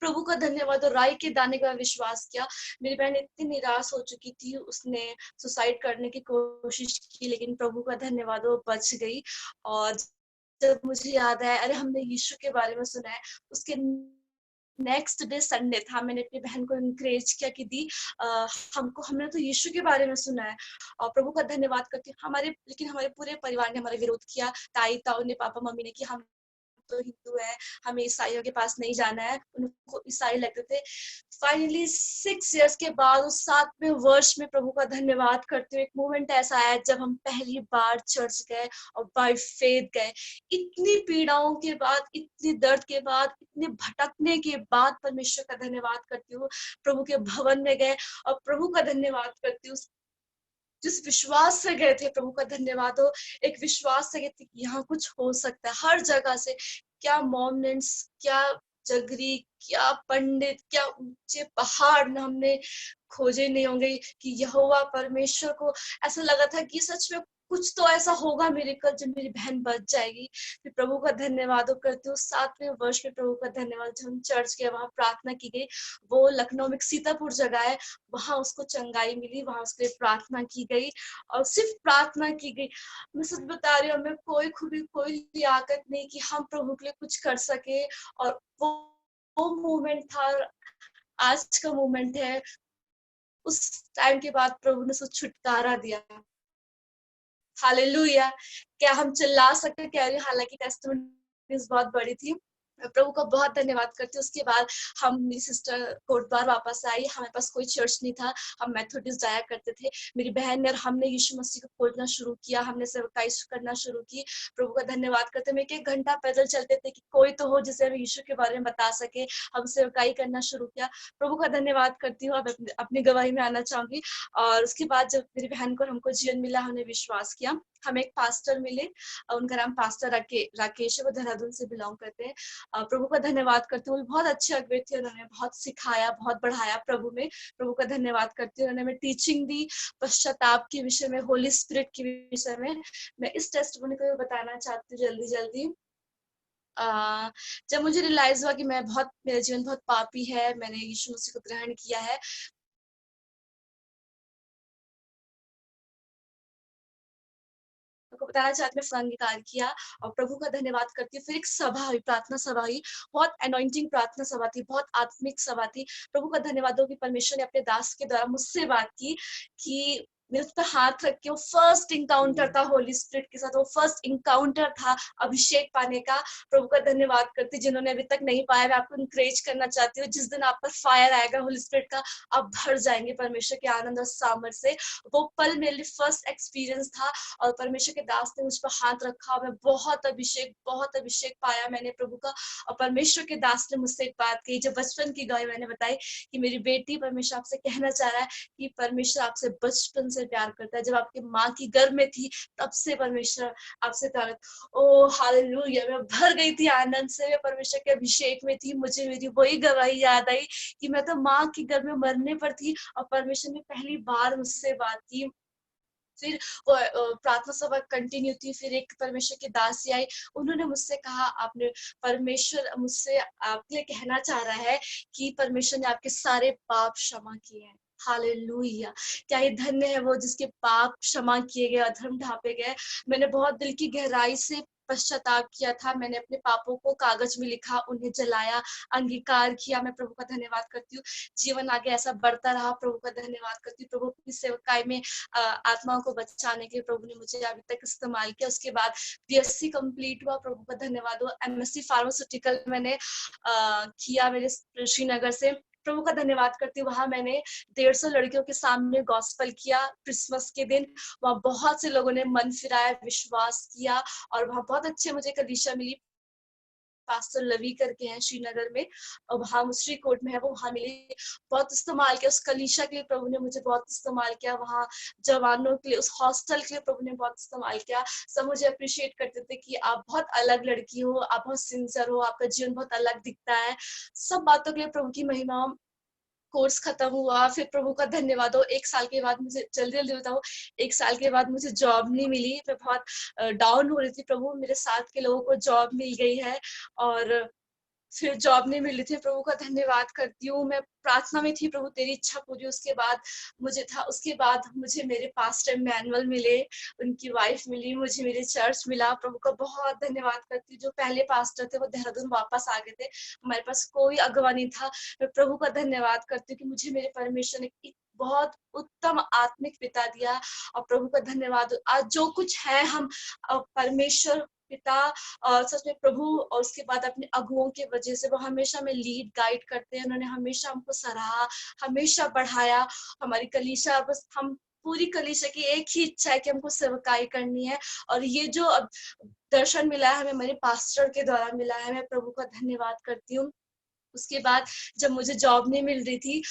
प्रभु का धन्यवाद। और राई के दाने का विश्वास किया। मेरी बहन इतनी निराश हो चुकी थी, उसने सुसाइड करने की कोशिश की, लेकिन प्रभु का धन्यवाद वो बच गई। और जब मुझे याद आया, अरे हमने यीशु के बारे में सुना है, उसके नेक्स्ट डे संडे था, मैंने अपनी बहन को इनकरेज किया कि दी हमने तो यीशु के बारे में सुना है। और प्रभु का धन्यवाद करती हूँ। लेकिन हमारे पूरे परिवार ने हमारा विरोध किया, ताई ताऊ ने, पापा मम्मी ने, कि हम तो हिंदू है, हमें ईसाइयों के पास नहीं जाना है। उनको ईसाई लगते थे। फाइनली 6 इयर्स के बाद उस 7वें वर्ष में प्रभु का धन्यवाद करते हुए एक मोमेंट ऐसा आया जब हम पहली बार चर्च गए और बाय फेथ गए। इतनी पीड़ाओं के बाद, इतनी दर्द के बाद, इतने भटकने के बाद परमेश्वर का धन्यवाद करती हूँ। प्रभु के भवन में गए और प्रभु का धन्यवाद करती हूँ। जिस विश्वास से गए थे, प्रभु का धन्यवाद हो, एक विश्वास से गए थे कि यहाँ कुछ हो सकता है। हर जगह से, क्या मोमेंट्स, क्या जगरी, क्या पंडित, क्या ऊंचे पहाड़ न हमने खोजे नहीं होंगे कि यहोवा परमेश्वर को ऐसा लगा था कि सच में कुछ तो ऐसा होगा मिरेकल जब मेरी बहन बच जाएगी। फिर प्रभु का धन्यवाद करती हूँ। 7वें वर्ष में प्रभु का धन्यवाद, जब हम चर्च गए, वहां प्रार्थना की गई। वो लखनऊ में सीतापुर जगह है, वहां उसको चंगाई मिली, वहां उसके लिए प्रार्थना की गई और सिर्फ प्रार्थना की गई। मैं सच बता रही हूँ, हमें कोई खूबी, कोई लियाकत नहीं कि हम प्रभु के लिए कुछ कर सके। और वो मोमेंट था, आज का मोमेंट है। उस टाइम के बाद प्रभु ने उसको छुटकारा दिया। हालेलुया। क्या हम चिल्ला सकते कह रही, हालांकि टेस्टिमनीज बहुत बड़ी थी। प्रभु का बहुत धन्यवाद करती हूँ। उसके बाद हम, मेरी सिस्टर कोटद्वार वापस आई, हमारे पास कोई चर्च नहीं था, हम मेथोडिस्ट जाया करते थे। मेरी बहन ने और हमने यीशु मसीह को खोजना शुरू किया, हमने सेवकाई करना शुरू की। प्रभु का धन्यवाद करते हम 1-1 घंटा पैदल चलते थे कि कोई तो हो जिसे हम यीशु के बारे में बता सके। हम सेवकाई करना शुरू किया। प्रभु का धन्यवाद करती हूँ। अब अपनी गवाही में आना चाहूंगी। और उसके बाद जब मेरी बहन को, हमको जीवन मिला, हमने विश्वास किया, हमें एक पास्टर मिले, उनका नाम पास्टर राकेश है, वो देहरादून से बिलोंग करते हैं। प्रभु का धन्यवाद करती हूँ। बहुत अच्छे अगुवे थे, उन्होंने बहुत सिखाया, बहुत बढ़ाया प्रभु में। प्रभु का धन्यवाद करती हूँ। उन्होंने हमें टीचिंग दी पश्चाताप के विषय में, होली स्पिरिट के विषय में। मैं इस टेस्टिमनी को बताना चाहती हूँ जल्दी जल्दी। जब मुझे रियलाइज हुआ कि मेरा जीवन बहुत पापी है, मैंने यीशु मसीह को ग्रहण किया है, को बताना चाहती मैं अंगीकार किया और प्रभु का धन्यवाद करती हूँ। फिर एक सभा हुई, प्रार्थना सभा हुई, बहुत अनॉइंटिंग प्रार्थना सभा थी, बहुत आत्मिक सभा थी। प्रभु का धन्यवाद हो कि परमेश्वर ने अपने दास के द्वारा मुझसे बात की कि मेरे उस पर हाथ रख के, वो फर्स्ट इंकाउंटर था होली स्पिरिट के साथ, वो फर्स्ट इंकाउंटर था अभिषेक पाने का। प्रभु का धन्यवाद करती, जिन्होंने अभी तक नहीं पाया, मैं आपको इंकरेज करना चाहती हूँ। जिस दिन आप पर फायर आएगा होली स्पिरिट का, आप भर जाएंगे परमेश्वर के आनंद और सामर्थ्य से। वो पल मेरे लिए फर्स्ट एक्सपीरियंस था और परमेश्वर के दास ने मुझ पर हाथ रखा। मैं बहुत अभिषेक पाया मैंने प्रभु का। और परमेश्वर के दास ने मुझसे एक बात कही, जो बचपन की गवाही मैंने बताई कि मेरी बेटी, परमेश्वर आपसे कहना चाह रहा है कि परमेश्वर आपसे बचपन से प्यार करता है। जब आपकी माँ की गर्भ में थी, तब से परमेश्वर आपसे प्यार। ओ हालेलुया, मैं भर गई थी आनंद से, मैं परमेश्वर के अभिषेक में थी। मुझे मेरी वही गवाही याद आई कि मैं तो माँ की गर्भ में मरने पर थी और परमेश्वर ने पहली बार मुझसे बात की। फिर वो प्रार्थना सभा कंटिन्यू थी। फिर एक परमेश्वर के दासी आई, उन्होंने मुझसे कहा, आपने, परमेश्वर मुझसे आपके लिए कहना चाह रहा है कि परमेश्वर ने आपके सारे पाप क्षमा किए हैं। हालेलुया। क्या ये धन्य है वो जिसके पाप क्षमा किए गए, अधर्म ढांपे गए। मैंने बहुत दिल की गहराई से पश्चाताप किया था, मैंने अपने पापों को कागज में लिखा, उन्हें जलाया, अंगीकार किया। मैं प्रभु का धन्यवाद करती हूँ। जीवन आगे ऐसा बढ़ता रहा, प्रभु का धन्यवाद करती हूँ। प्रभु की सेवकाई में आत्माओं को बचाने के लिए प्रभु ने मुझे अभी तक इस्तेमाल किया। उसके बाद बीएससी कंप्लीट हुआ, प्रभु का धन्यवाद हो। एमएससी फार्मास्यूटिकल मैंने किया मेरे श्रीनगर से, प्रभु का धन्यवाद करती हूँ। वहां मैंने 150 लड़कियों के सामने गॉस्पल किया क्रिसमस के दिन। वहां बहुत से लोगों ने मन फिराया, विश्वास किया, और वहां बहुत अच्छे मुझे कलीसिया मिली। पास्टर लवी करके हैं श्रीनगर में, और वहां मुस्री कोट में है वो, वहां मिली। बहुत इस्तेमाल किया उस कलीसिया के लिए, प्रभु ने मुझे बहुत इस्तेमाल किया। वहां जवानों के लिए, उस हॉस्टल के लिए प्रभु ने बहुत इस्तेमाल किया। सब मुझे अप्रिशिएट करते थे कि आप बहुत अलग लड़की हो, आप बहुत सिंसियर हो, आपका जीवन बहुत अलग दिखता है। सब बातों के लिए प्रभु की महिमा। कोर्स खत्म हुआ, फिर प्रभु का धन्यवाद हो। 1 साल के बाद मुझे, जल्दी जल्दी बताओ, 1 साल के बाद मुझे जॉब नहीं मिली। मैं बहुत डाउन हो रही थी। प्रभु मेरे साथ के लोगों को जॉब मिल गई है, और फिर जॉब नहीं मिल रही थी। प्रभु का धन्यवाद करती हूँ। मैं प्रार्थना में थी, प्रभु तेरी इच्छा पूरी। उसके बाद मुझे मेरे पास्टर इमैनुअल मिले, उनकी वाइफ मिली, मुझे मेरे चर्च मिला। प्रभु का बहुत धन्यवाद करती हूँ। जो पहले पास्टर थे वो देहरादून वापस आ गए थे, हमारे पास कोई अगवा नहीं था। मैं प्रभु का धन्यवाद करती हूँ कि मुझे मेरे परमेश्वर ने एक बहुत उत्तम आत्मिक पिता दिया, और प्रभु का धन्यवाद। आज जो कुछ है हम परमेश्वर पिता और सच में प्रभु, और उसके बाद अपने अगुओं की वजह से, वो हमेशा हमें लीड गाइड करते हैं। उन्होंने हमेशा हमको सराहा, हमेशा बढ़ाया। हमारी कलीसिया, बस हम पूरी कलीसिया की एक ही इच्छा है कि हमको सेवकाई करनी है, और ये जो अब दर्शन मिला है हमें हमारे पास्टर के द्वारा मिला है। मैं प्रभु का धन्यवाद करती हूँ। उसके बाद जब मुझे जॉब नहीं मिल रही थी,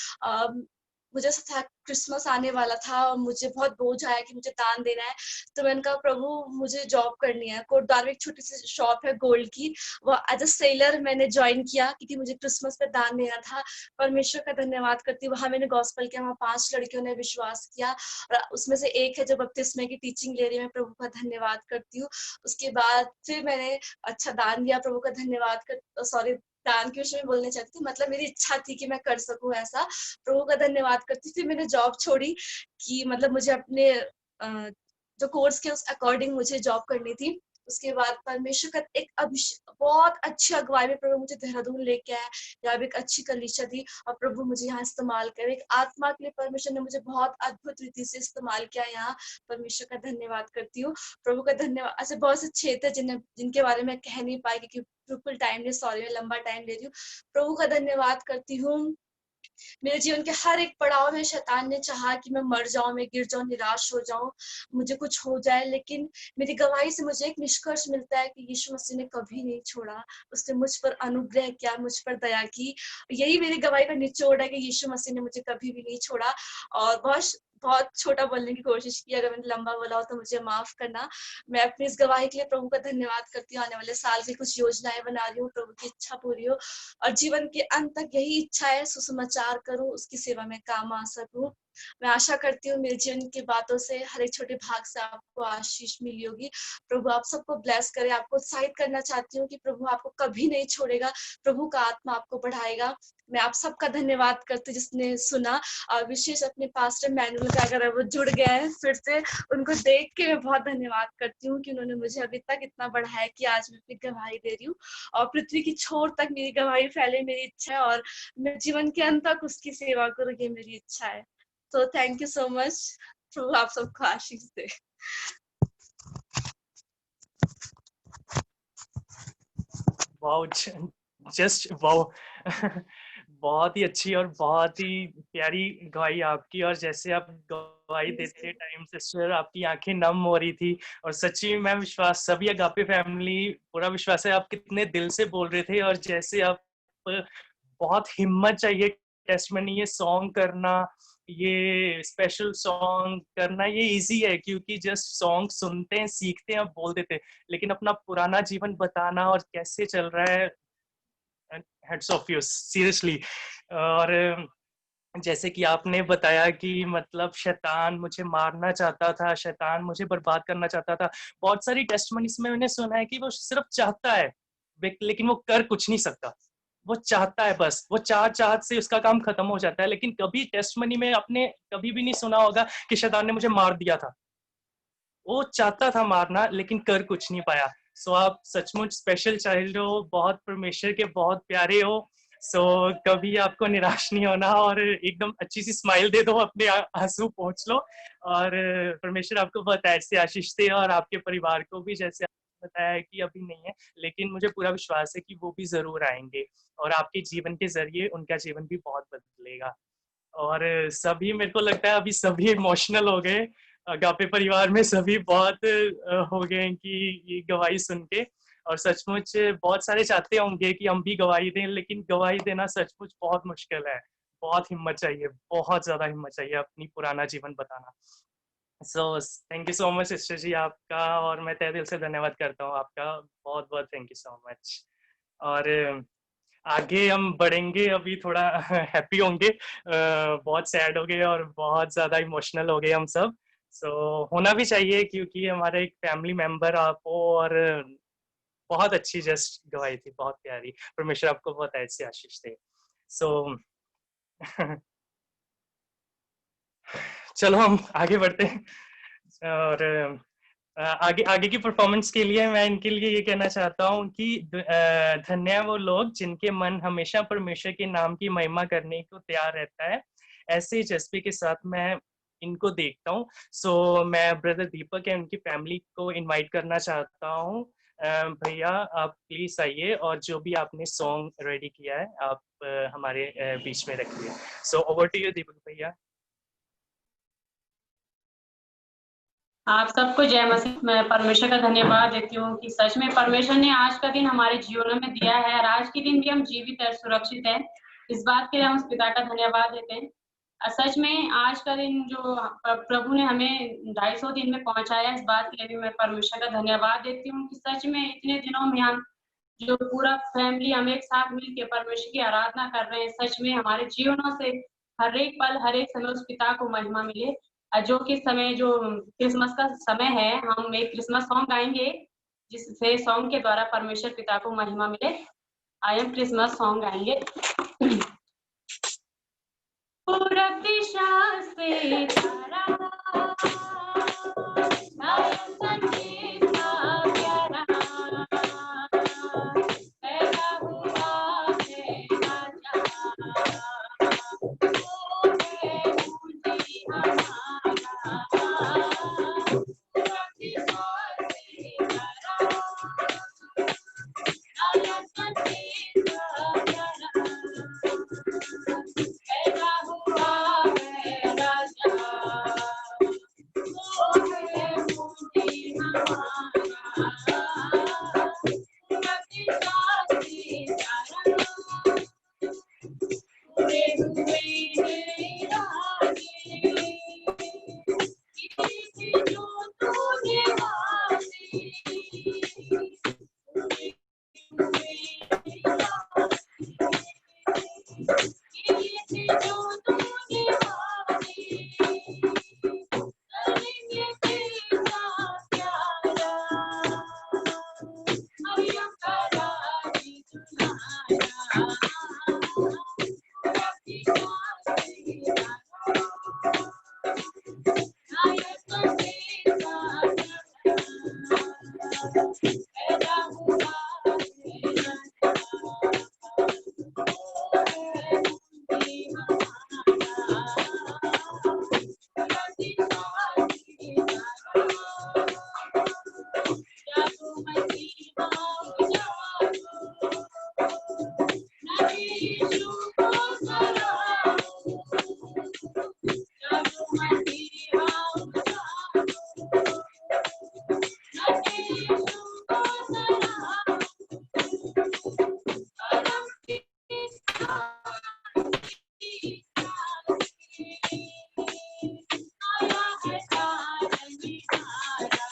मुझे ऐसा था क्रिसमस आने वाला था और मुझे बहुत बोझ आया कि मुझे दान देना है। तो मैंने कहा प्रभु मुझे जॉब करनी है। कोटद्वार में एक छोटी सी शॉप है गोल्ड की, वो एज अ सेलर मैंने ज्वाइन किया, क्योंकि मुझे क्रिसमस पे दान देना था। परमेश्वर का धन्यवाद करती हूँ, वहां मैंने गॉस्पल किया, वहाँ 5 लड़कियों ने विश्वास किया, और उसमें से एक है जो बपतिस्मे की टीचिंग ले रही है। मैं प्रभु का धन्यवाद करती हूँ। उसके बाद फिर मैंने अच्छा दान दिया, प्रभु का धन्यवाद कर, दान के विषय में बोलना चाहती थी, मतलब मेरी इच्छा थी कि मैं कर सकूं ऐसा। प्रभु का धन्यवाद करती थी। मैंने जॉब छोड़ी कि मतलब मुझे अपने जो कोर्स के उस अकॉर्डिंग मुझे जॉब करनी थी। उसके बाद परमेश्वर का एक बहुत अच्छी अगुवाई में प्रभु मुझे देहरादून लेके आया। यहाँ भी एक अच्छी कलीसिया थी, और प्रभु मुझे यहाँ इस्तेमाल करे। एक आत्मा के लिए परमेश्वर ने मुझे बहुत अद्भुत रीति से इस्तेमाल किया यहाँ। परमेश्वर का धन्यवाद करती हूँ। प्रभु का धन्यवाद। ऐसे बहुत से क्षेत्र जिनके बारे में कह नहीं पाई, क्योंकि बिल्कुल टाइम नहीं, सॉरी मैं लंबा टाइम ले रही हूँ। प्रभु का धन्यवाद करती हूँ। मेरे जीवन के हर एक पड़ाव में शैतान ने चाहा कि मैं मर जाऊं, मैं गिर जाऊं, निराश हो जाऊं, मुझे कुछ हो जाए, लेकिन मेरी गवाही से मुझे एक निष्कर्ष मिलता है कि यीशु मसीह ने कभी नहीं छोड़ा। उसने मुझ पर अनुग्रह किया, मुझ पर दया की। यही मेरी गवाही का निचोड़ है कि यीशु मसीह ने मुझे कभी भी नहीं छोड़ा। और बहुत छोटा बोलने की कोशिश की, अगर मैंने लंबा बोला हो तो मुझे माफ करना। मैं अपनी इस गवाही के लिए प्रभु का धन्यवाद करती हूँ। आने वाले साल की कुछ योजनाएं बना रही हूँ, प्रभु की इच्छा पूरी हो, और जीवन के अंत तक यही इच्छा है, सुसमाचार करूं, उसकी सेवा में काम आ सकूं। मैं आशा करती हूँ मेरे जीवन की बातों से, हर एक छोटे भाग से आपको आशीष मिली होगी। प्रभु आप सबको ब्लेस करे। आपको उत्साहित करना चाहती हूँ कि प्रभु आपको कभी नहीं छोड़ेगा, प्रभु का आत्मा आपको बढ़ाएगा। मैं आप सबका धन्यवाद करती हूँ जिसने सुना, और विशेष अपने पास्टर मैनुअल का, अगर वो जुड़ गए हैं फिर से, उनको देख के मैं बहुत धन्यवाद करती हूँ कि उन्होंने मुझे अभी तक इतना बढ़ाया कि आज मैं अपनी गवाही दे रही हूँ, और पृथ्वी की छोर तक मेरी गवाही फैले, मेरी इच्छा है, और मैं जीवन के अंत तक उसकी सेवा करूँ, ये मेरी इच्छा है। तो थैंक यू सो मच। प्रभु आप सबको आशीष दे। Wow, just wow. बहुत ही अच्छी और बहुत ही प्यारी गवाही आपकी। और जैसे आप गवाही देते टाइम सिस्टर आपकी आंखें नम हो रही थी, और सच्ची मैं विश्वास, सभी अगापे फैमिली पूरा विश्वास है आप कितने दिल से बोल रहे थे। और जैसे आप, बहुत हिम्मत चाहिए टेस्टमनी, ये सॉन्ग करना, ये स्पेशल सॉन्ग करना, ये इजी है क्योंकि जस्ट सॉन्ग सुनते हैं, सीखते हैं, बोल देते, लेकिन अपना पुराना जीवन बताना और कैसे चल रहा है, हेड्स ऑफ यू सीरियसली। और जैसे कि आपने बताया कि मतलब शैतान मुझे मारना चाहता था, शैतान मुझे बर्बाद करना चाहता था। बहुत सारी टेस्टमनीज में मैंने सुना है कि वो सिर्फ चाहता है लेकिन वो कर कुछ नहीं सकता। वो चाहता है, बस वो चाहत से उसका काम खत्म हो जाता है। लेकिन कभी टेस्टमनी में आपने कभी भी नहीं सुना होगा कि शैतान ने मुझे मार दिया था। वो चाहता था मारना, लेकिन कर कुछ नहीं पाया। सो आप सचमुच स्पेशल चाइल्ड हो, बहुत परमेश्वर के बहुत प्यारे हो। सो कभी आपको निराश नहीं होना और एकदम अच्छी सी स्माइल दे दो, अपने आंसू पोंछ लो, और परमेश्वर आपको बहुत ऐसे आशीष दे, और आपके परिवार को भी। जैसे बताया है कि अभी नहीं है, लेकिन मुझे पूरा विश्वास है कि वो भी जरूर आएंगे, और आपके जीवन के जरिए उनका जीवन भी बहुत बदलेगा। और सभी, मेरे को लगता है अभी सभी इमोशनल हो गए, अगापे परिवार में सभी बहुत हो गए कि ये गवाही सुन के। और सचमुच बहुत सारे चाहते होंगे कि हम भी गवाही दें, लेकिन गवाही देना सचमुच बहुत मुश्किल है। बहुत हिम्मत चाहिए, बहुत ज्यादा हिम्मत चाहिए अपनी पुराना जीवन बताना। So thank you so much sister ji आपका, और मैं तहे दिल से धन्यवाद करता हूँ आपका। बहुत बहुत थैंक यू सो मच। और आगे हम बढ़ेंगे, अभी थोड़ा हैप्पी होंगे, बहुत सैड हो गए और बहुत ज्यादा इमोशनल हो गए हम सब। सो होना भी चाहिए, क्योंकि हमारा एक फैमिली मेंबर आप हो, और बहुत अच्छी जस्ट गवाही थी, बहुत प्यारी। परमेश्वर आपको बहुत ऐसी आशीष दे। सो चलो हम आगे बढ़ते हैं, और आगे आगे की परफॉर्मेंस के लिए मैं इनके लिए ये कहना चाहता हूँ कि धन्य है वो लोग जिनके मन हमेशा परमेश्वर के नाम की महिमा करने को तैयार रहता है। ऐसे जज्बे के साथ मैं इनको देखता हूँ। सो मैं ब्रदर दीपक है, उनकी फैमिली को इनवाइट करना चाहता हूँ। भैया आप प्लीज आइए, और जो भी आपने सॉन्ग रेडी किया है आप हमारे बीच में रखिए। सो ओवर टू यू दीपक भैया। आप सबको जय मसीह। मैं परमेश्वर का धन्यवाद देती हूँ कि सच में परमेश्वर ने आज का दिन हमारे जीवन में दिया है, और आज के दिन भी हम जीवित है, सुरक्षित है। इस बात के लिए हम उस पिता का धन्यवाद देते हैं। सच में आज का दिन जो प्रभु ने हमें 250 दिन में पहुंचाया, इस बात के लिए भी मैं परमेश्वर का धन्यवाद देती हूँ कि सच में इतने दिनों में हम जो पूरा फैमिली हम एक साथ मिलकर परमेश्वर की आराधना कर रहे हैं। सच में हमारे जीवनों से हर एक पल, हर एक समय उस पिता को महिमा मिले। जो कि समय जो क्रिसमस का समय है, हम एक क्रिसमस सॉन्ग गाएंगे जिससे सॉन्ग के द्वारा परमेश्वर पिता को महिमा मिले। आई एम क्रिसमस सॉन्ग गाएंगे। पूरब दिशा से तारा आया संदेशा प्यारा, पैदा हुआ है राजा, वो है मुझे हमारा। पूरब दिशा से तारा आया संदेशा प्यारा, पैदा हुआ है राजा, वो है मुझे हमारा। पूरब दिशा से तारा उड़े हुए हैं रागे, किसी जो तूने वादे, उड़े हुए हैं रागे, किसी जो तूने वादे, करेंगे तेरा प्यारा, मरियम का राजी तुम्हारा। पूरब दिशा से आया संदेशा पैदा हुआ है राजा, वो है मुझे हमारा। पूरब दिशा से जादू मसीहा जादू, नबी यीशु को सलाम, जादू मसीहा जादू, नबी यीशु को सलाम। परम पिता आया है कारण निहारा,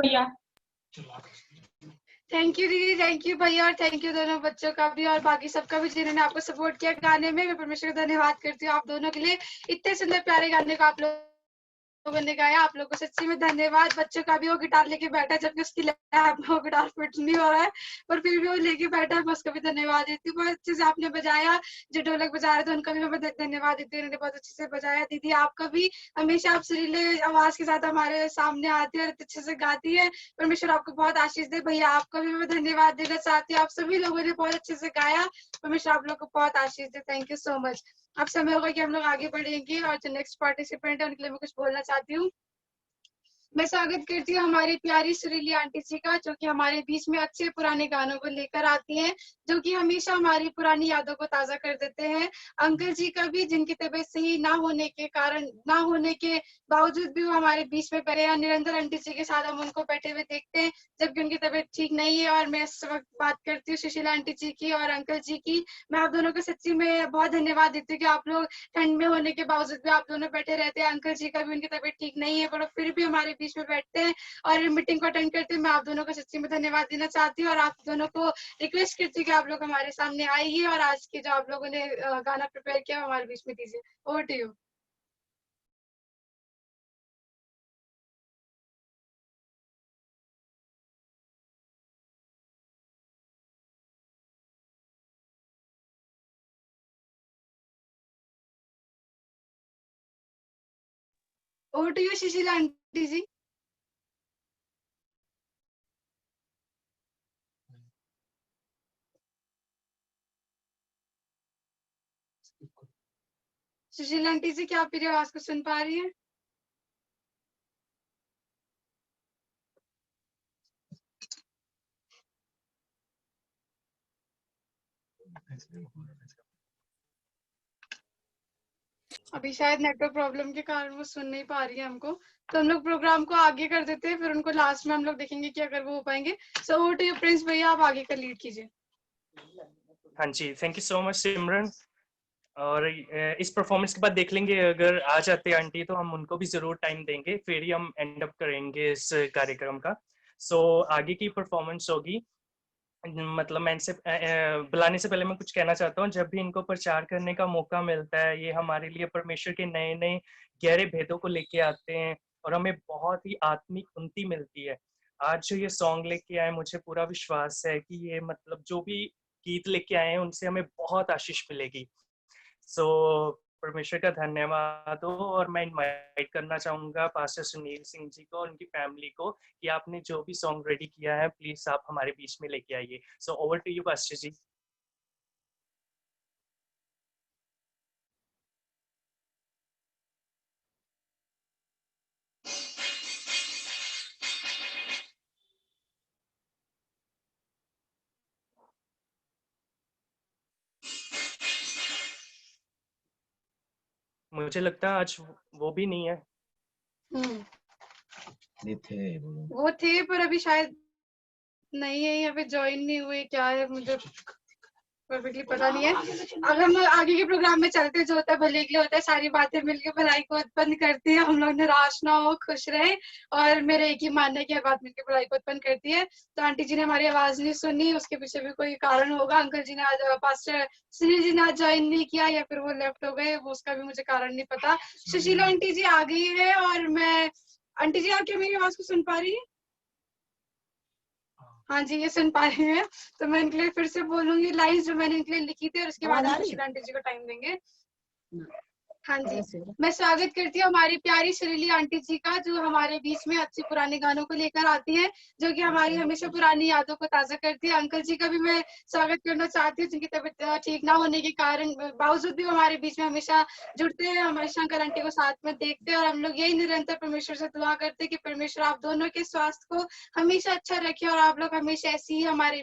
दिया। थैंक यू दीदी, थैंक यू भैया, और थैंक यू दोनों बच्चों का भी और बाकी सबका भी जिन्होंने आपको सपोर्ट किया गाने में। मैं परमेश्वर का धन्यवाद करती हूँ आप दोनों के लिए, इतने सुंदर प्यारे गाने को आप लोगों ने गाया। आप लोगों को सच्ची में धन्यवाद। बच्चों का भी वो गिटार लेके बैठा है, जबकि उसकी लैप में वो गिटार फिट नहीं हो रहा है, पर फिर भी वो लेके बैठा है। मैं उसका भी धन्यवाद देती हूँ। बहुत अच्छे से आपने बजाया। जो ढोलक बजा रहे थे उनका भी मैं धन्यवाद देती हूँ, उन्होंने बहुत अच्छे से बजाया। दीदी आपका भी, हमेशा आप सुरीले आवाज के साथ हमारे सामने आती है और अच्छे से गाती है। परमेश्वर आपको बहुत आशीष दे। भैया आपका भी मैं धन्यवाद देना चाहती हूँ, आप सभी लोगों ने बहुत अच्छे से गाया। परमेश्वर आप लोग को बहुत आशीष दे। Thank you so much. अब समय होगा कि हम लोग आगे बढ़ेंगे और जो नेक्स्ट पार्टिसिपेंट है उनके लिए मैं कुछ बोलना चाहती हूँ। मैं स्वागत करती हूँ हमारी प्यारी सुरीली आंटी जी का, जो कि हमारे बीच में अच्छे पुराने गानों को लेकर आती हैं, जो कि हमेशा हमारी पुरानी यादों को ताजा कर देते हैं। अंकल जी का भी, जिनकी तबीयत सही ना होने के बावजूद भी वो हमारे बीच में पड़े हैं। निरंतर आंटी जी के साथ हम उनको बैठे हुए देखते हैं जबकि उनकी तबीयत ठीक नहीं है। और मैं इस वक्त बात करती हूँ सुशीला आंटी जी की और अंकल जी की। मैं आप दोनों को सच्ची में बहुत धन्यवाद देती हूँ कि आप लोग ठंड में होने के बावजूद भी आप दोनों बैठे रहते हैं। अंकल जी का भी, उनकी तबीयत ठीक नहीं है, पर फिर भी हमारे बीच में बैठते हैं और मीटिंग को अटेंड करते हैं। मैं आप दोनों को सच्ची में धन्यवाद देना चाहती हूँ और आप दोनों को रिक्वेस्ट करती हूँ कि आप लोग हमारे सामने आइए और आज के जो आप लोगों ने गाना प्रिपेयर किया हमारे बीच में दीजिए। Over to you. Over to you Sushila aunty ji. Sushila aunty ji, क्या आप मेरी आवाज को सुन पा रही है? अभी शायद नेटवर्क प्रॉब्लम के कारण वो सुन नहीं पा रही है हमको, तो हम लोग प्रोग्राम को आगे कर देते हैं, फिर उनको लास्ट में हम लोग देखेंगे कि अगर वो हो पाएंगे। So over to you Prince भैया, आप आगे का लीड कीजिए। हाँ जी, thank you so much Simran. और इस परफॉर्मेंस के बाद देख लेंगे, अगर आ जाते आंटी तो हम उनको भी जरूर टाइम देंगे, फिर ही हम एंड अप करेंगे इस कार्यक्रम का। सो आगे की परफॉर्मेंस होगी, मतलब मैं इनसे बुलाने से पहले मैं कुछ कहना चाहता हूँ। जब भी इनको प्रचार करने का मौका मिलता है, ये हमारे लिए परमेश्वर के नए नए गहरे भेदों को लेके आते हैं और हमें बहुत ही आत्मिक उन्नति मिलती है। आज जो ये सॉन्ग लेके आए, मुझे पूरा विश्वास है कि ये मतलब जो भी गीत लेके आए हैं उनसे हमें बहुत आशीष मिलेगी। सो परमेश्वर का धन्यवाद हो। और मैं इनवाइट करना चाहूंगा पास्टर सुनील सिंह जी को और उनकी फैमिली को कि आपने जो भी सॉन्ग रेडी किया है प्लीज आप हमारे बीच में लेके आइए। So over to you pastor ji. मुझे लगता है आज वो भी नहीं है। वो थे पर अभी शायद नहीं है, यहाँ पे ज्वाइन नहीं हुए, क्या है मुझे परफेक्टली पता नहीं है। अगर हम आगे के प्रोग्राम में चलते, जो होता है भले के लिए होता है, सारी बातें मिलकर भलाई को उत्पन्न करती है। हम लोग निराश ना हो, खुश रहे, और मेरा एक ही मानना है कि हर बात मिलकर भलाई को उत्पन्न करती है। तो आंटी जी ने हमारी आवाज नहीं सुनी, उसके पीछे भी कोई कारण होगा। अंकल जी ने आज, पास्टर सुनील जी ने आज ज्वाइन नहीं किया या फिर वो लेफ्ट हो गए, वो उसका भी मुझे कारण नहीं पता। सुशीला आंटी जी आ गई है और मैं, आंटी जी आप क्या मेरी आवाज को सुन पा रही है? हाँ जी, ये सुन पा रही हैं। तो मैं इनके लिए फिर से बोलूंगी लाइंस जो मैंने इनके लिए लिखी थी और उसके बाद हम सुशीला आंटी जी को टाइम देंगे। हाँ जी, मैं स्वागत करती हूँ हमारी प्यारी सुरीली आंटी जी का, जो हमारे बीच में अच्छे पुराने गानों को लेकर आती है, जो कि हमारी हमेशा पुरानी यादों को ताजा करती है। अंकल जी का भी मैं स्वागत करना चाहती हूँ, जिनकी तबीयत ठीक ना होने के कारण बावजूद भी वो हमारे बीच में हमेशा जुड़ते हैं, हमेशा अंकल आंटी को साथ में देखते हैं। और हम लोग यही निरंतर परमेश्वर से दुआ करते हैं कि परमेश्वर आप दोनों के स्वास्थ्य को हमेशा अच्छा रखे और आप लोग हमेशा ऐसी ही हमारे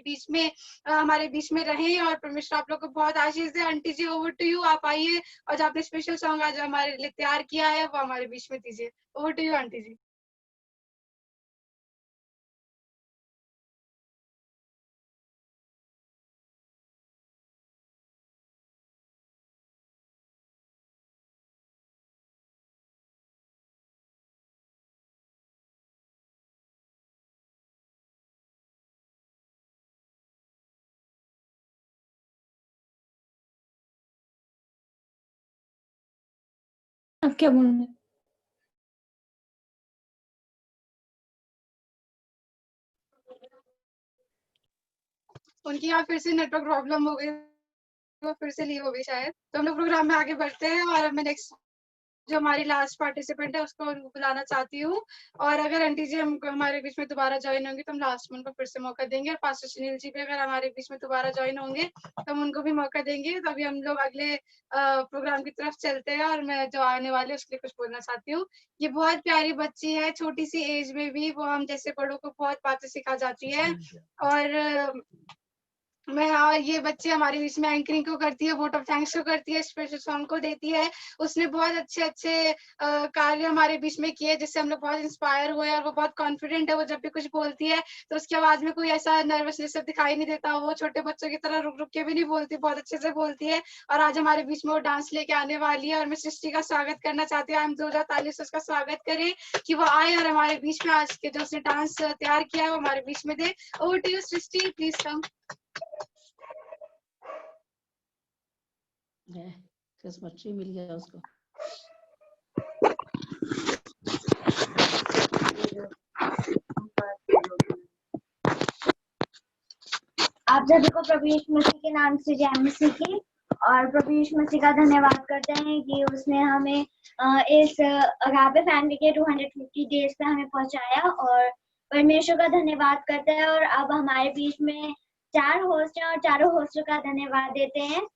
बीच में रहें और परमेश्वर आप लोग को बहुत आशीष दे। Aunty ji over to you, आप आइए और जो आपने स्पेशल सॉन्ग आज हमारे लिए तैयार किया है वो हमारे बीच में दीजिए। Over to you aunty ji. आप क्या बोलेंगे? उनकी यहाँ फिर से नेटवर्क प्रॉब्लम हो गई, वो फिर से लीव हो गई शायद। तो हम लोग प्रोग्राम में आगे बढ़ते हैं और मैं नेक्स्ट जो हमारी लास्ट पार्टिसिपेंट है उसको बुलाना चाहती हूँ। और अगर आंटी जी हम हमारे बीच में दोबारा ज्वाइन होंगे तो हम लास्ट में उनको फिर से मौका देंगे, और पास्टर सुनील जी भी अगर हमारे बीच में दोबारा ज्वाइन होंगे तो हम उनको भी मौका देंगे। तो अभी हम लोग अगले प्रोग्राम की तरफ चलते हैं, और मैं जो आने वाले उसके लिए कुछ बोलना चाहती हूँ। ये बहुत प्यारी बच्ची है, छोटी सी एज में भी वो हम जैसे बड़ों को बहुत बातें सिखा जाती है। और ये बच्चे हमारे बीच में एंकरिंग को करती है, वोट ऑफ थैंक्स को करती है, स्पेशल सॉन्ग को देती है। उसने बहुत अच्छे कार्य हमारे बीच में किए जिससे हम लोग बहुत इंस्पायर हुए, और वो बहुत कॉन्फिडेंट है। वो जब भी कुछ बोलती है तो उसकी आवाज में कोई ऐसा नर्वसनेस दिखाई नहीं देता, वो छोटे बच्चों की तरह रुक रुक के भी नहीं बोलती, बहुत अच्छे से बोलती है। और आज हमारे बीच में वो डांस लेके आने वाली है, और मैं सृष्टि का स्वागत करना चाहती हूँ। हम 2000 से उसका स्वागत करें कि वो आए और हमारे बीच में आज के जो उसने डांस तैयार किया है वो हमारे बीच में दे। Over to you Srishti, please come. बच्चे मिल गया उसको। आप सभी को प्रभु यीशु मसीह के नाम से जय मसीह की। और प्रभु यीशु मसीह का धन्यवाद करते हैं कि उसने हमें इस अगापे फैमिली के 250 डेज पे हमें पहुंचाया, और परमेश्वर का धन्यवाद करते हैं। और अब हमारे बीच में 4 होस्ट हैं और चारों होस्टों का धन्यवाद देते हैं।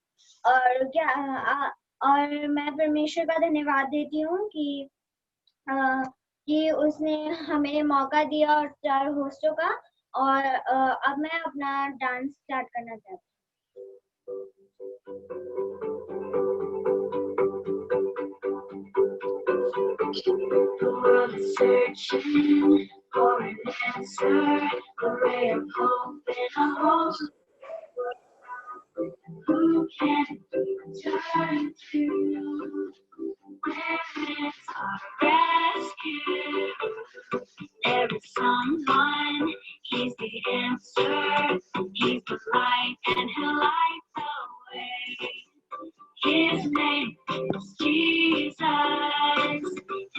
और मैं परमेश्वर का धन्यवाद देती हूँ कि उसने हमें मौका दिया और 4 होस्टों का। और अब मैं अपना डांस स्टार्ट करना चाहती हूँ। Searching for an answer, a ray of hope in a hole. Who can turn to when it's our rescue? There is someone, he's the answer, he's the light and he'll light the way. His name is Jesus, and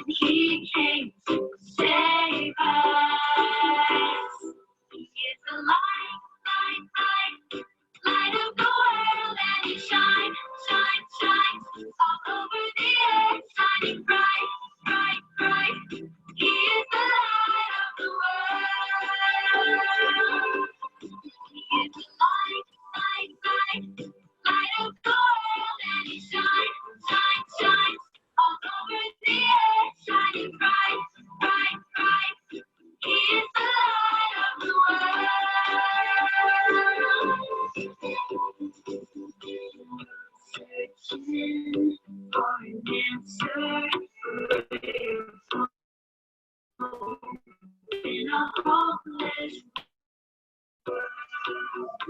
he came to save us. He is the light, light, light, light of the world, and he shines, shines, shines all over the earth, shining bright, bright, bright. He is the light of the world. He is the light, light, light, light of the world, and he shines, shines, shines all over the earth, shining bright, bright, bright. He is the light of the world. Searching for an answer, in a hopeless world.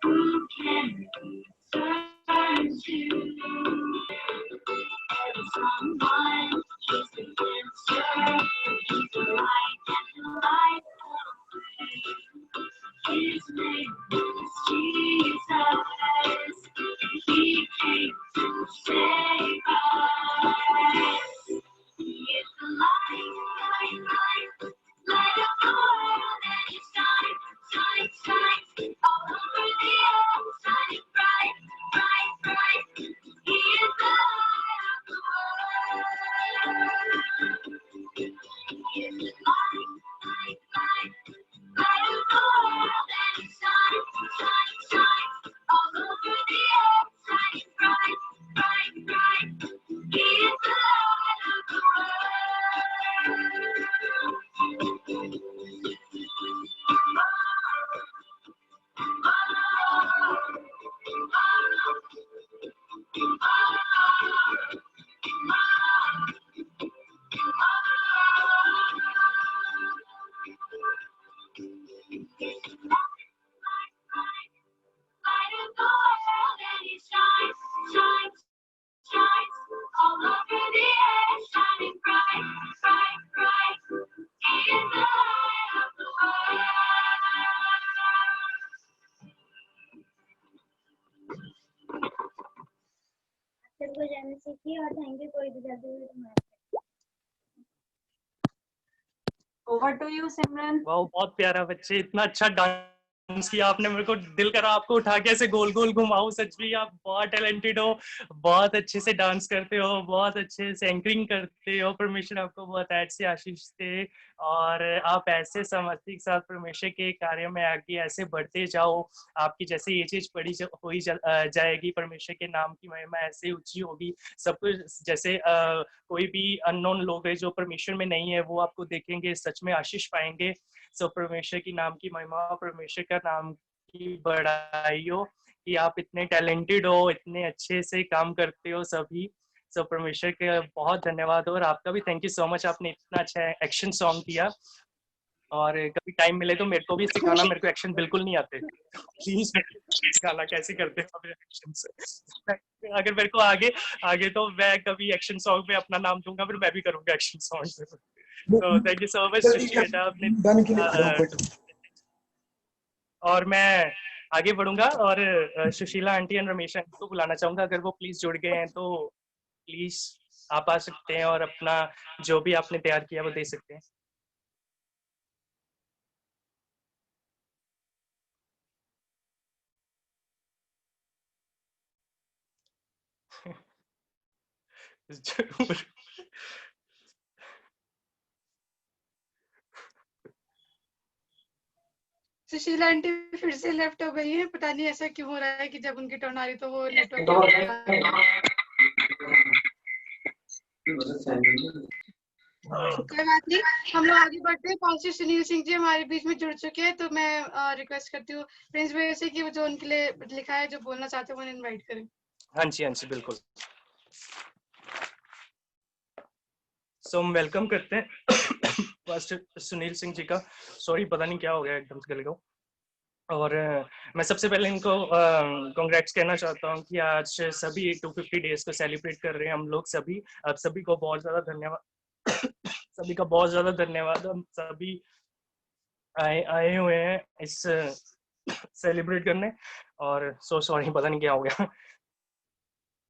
Who can turn to? There's someone, he's the answer, he's the light and the light the way. His name is Jesus, he came to save us. की और thank you कोई भी जल्दी over to you सिमरन। वाह, बहुत प्यारा बच्चे, इतना अच्छा डांस किया आपने, मेरे को दिल करा आपको उठा के ऐसे गोल गोल घुमाऊं। सच में आप बहुत टैलेंटेड हो, बहुत अच्छे से डांस करते हो, बहुत अच्छे से एंकरिंग करते हो। परमेश्वर आपको बहुत ऐसे आशीष दे और आप ऐसे समझती के साथ परमेश्वर के कार्य में आगे ऐसे बढ़ते जाओ। आपकी जैसे एज बड़ी हुई जाएगी, परमेश्वर के नाम की महिमा ऐसे ऊंची होगी। सब कुछ जैसे कोई भी अननोन लोग है जो परमेश्वर में नहीं है, वो आपको देखेंगे, सच में आशीष पाएंगे। सो परमेश्वर की नाम की महिमा, परमेश्वर का नाम की बड़ाई हो कि आप इतने टैलेंटेड हो, इतने अच्छे से काम करते हो सभी। सो परमेश्वर का बहुत धन्यवाद हो और आपका भी थैंक यू सो मच, आपने इतना अच्छा एक्शन सॉन्ग किया। और कभी टाइम मिले तो मेरे को भी सिखाना, मेरे को एक्शन बिल्कुल नहीं आते, प्लीज सिखाना कैसे करते हैं एक्शन से। अगर मेरे को आगे तो मैं कभी एक्शन सॉन्ग में अपना नाम दूंगा, फिर मैं भी करूंगा एक्शन सॉन्ग। तो थैंक यू सो मच सृष्टि बेटा, आपने। और मैं आगे बढ़ूंगा और Sushila aunty and Ramesh aunty को बुलाना चाहूंगा, अगर वो प्लीज जुड़ गए हैं तो प्लीज आप आ सकते हैं और अपना जो भी आपने तैयार किया वो दे सकते हैं। जरूर। सुशीला आंटी फिर से लेफ्ट हो गई है, पता नहीं ऐसा क्यों हो रहा है कि जब उनकी टर्न आ रही तो वो नेटवर्क। कोई बात नहीं, हम लोग आगे बढ़ते हैं। पास्टर सुनील सिंह जी हमारे बीच में जुड़ चुके हैं, तो मैं रिक्वेस्ट करती हूँ प्रिंस भाई से कि वो जो उनके लिए लिखा है, जो बोलना चाहते हैं, वो इनवाइट करें। हाँ जी बिल्कुल। सो हम वेलकम करते हैं पास्टर सुनील सिंह जी का। सॉरी, पता नहीं क्या हो गया एकदम से गले को। और मैं सबसे पहले इनको कांग्रेट्स कहना चाहता हूँ कि आज सभी 250 डेज को सेलिब्रेट कर रहे हैं हम लोग सभी। आप सभी को बहुत ज़्यादा धन्यवाद सभी का बहुत ज़्यादा धन्यवाद। हम सभी आए हुए हैं इस सेलिब्रेट करने, और सॉरी पता नहीं क्या हो गया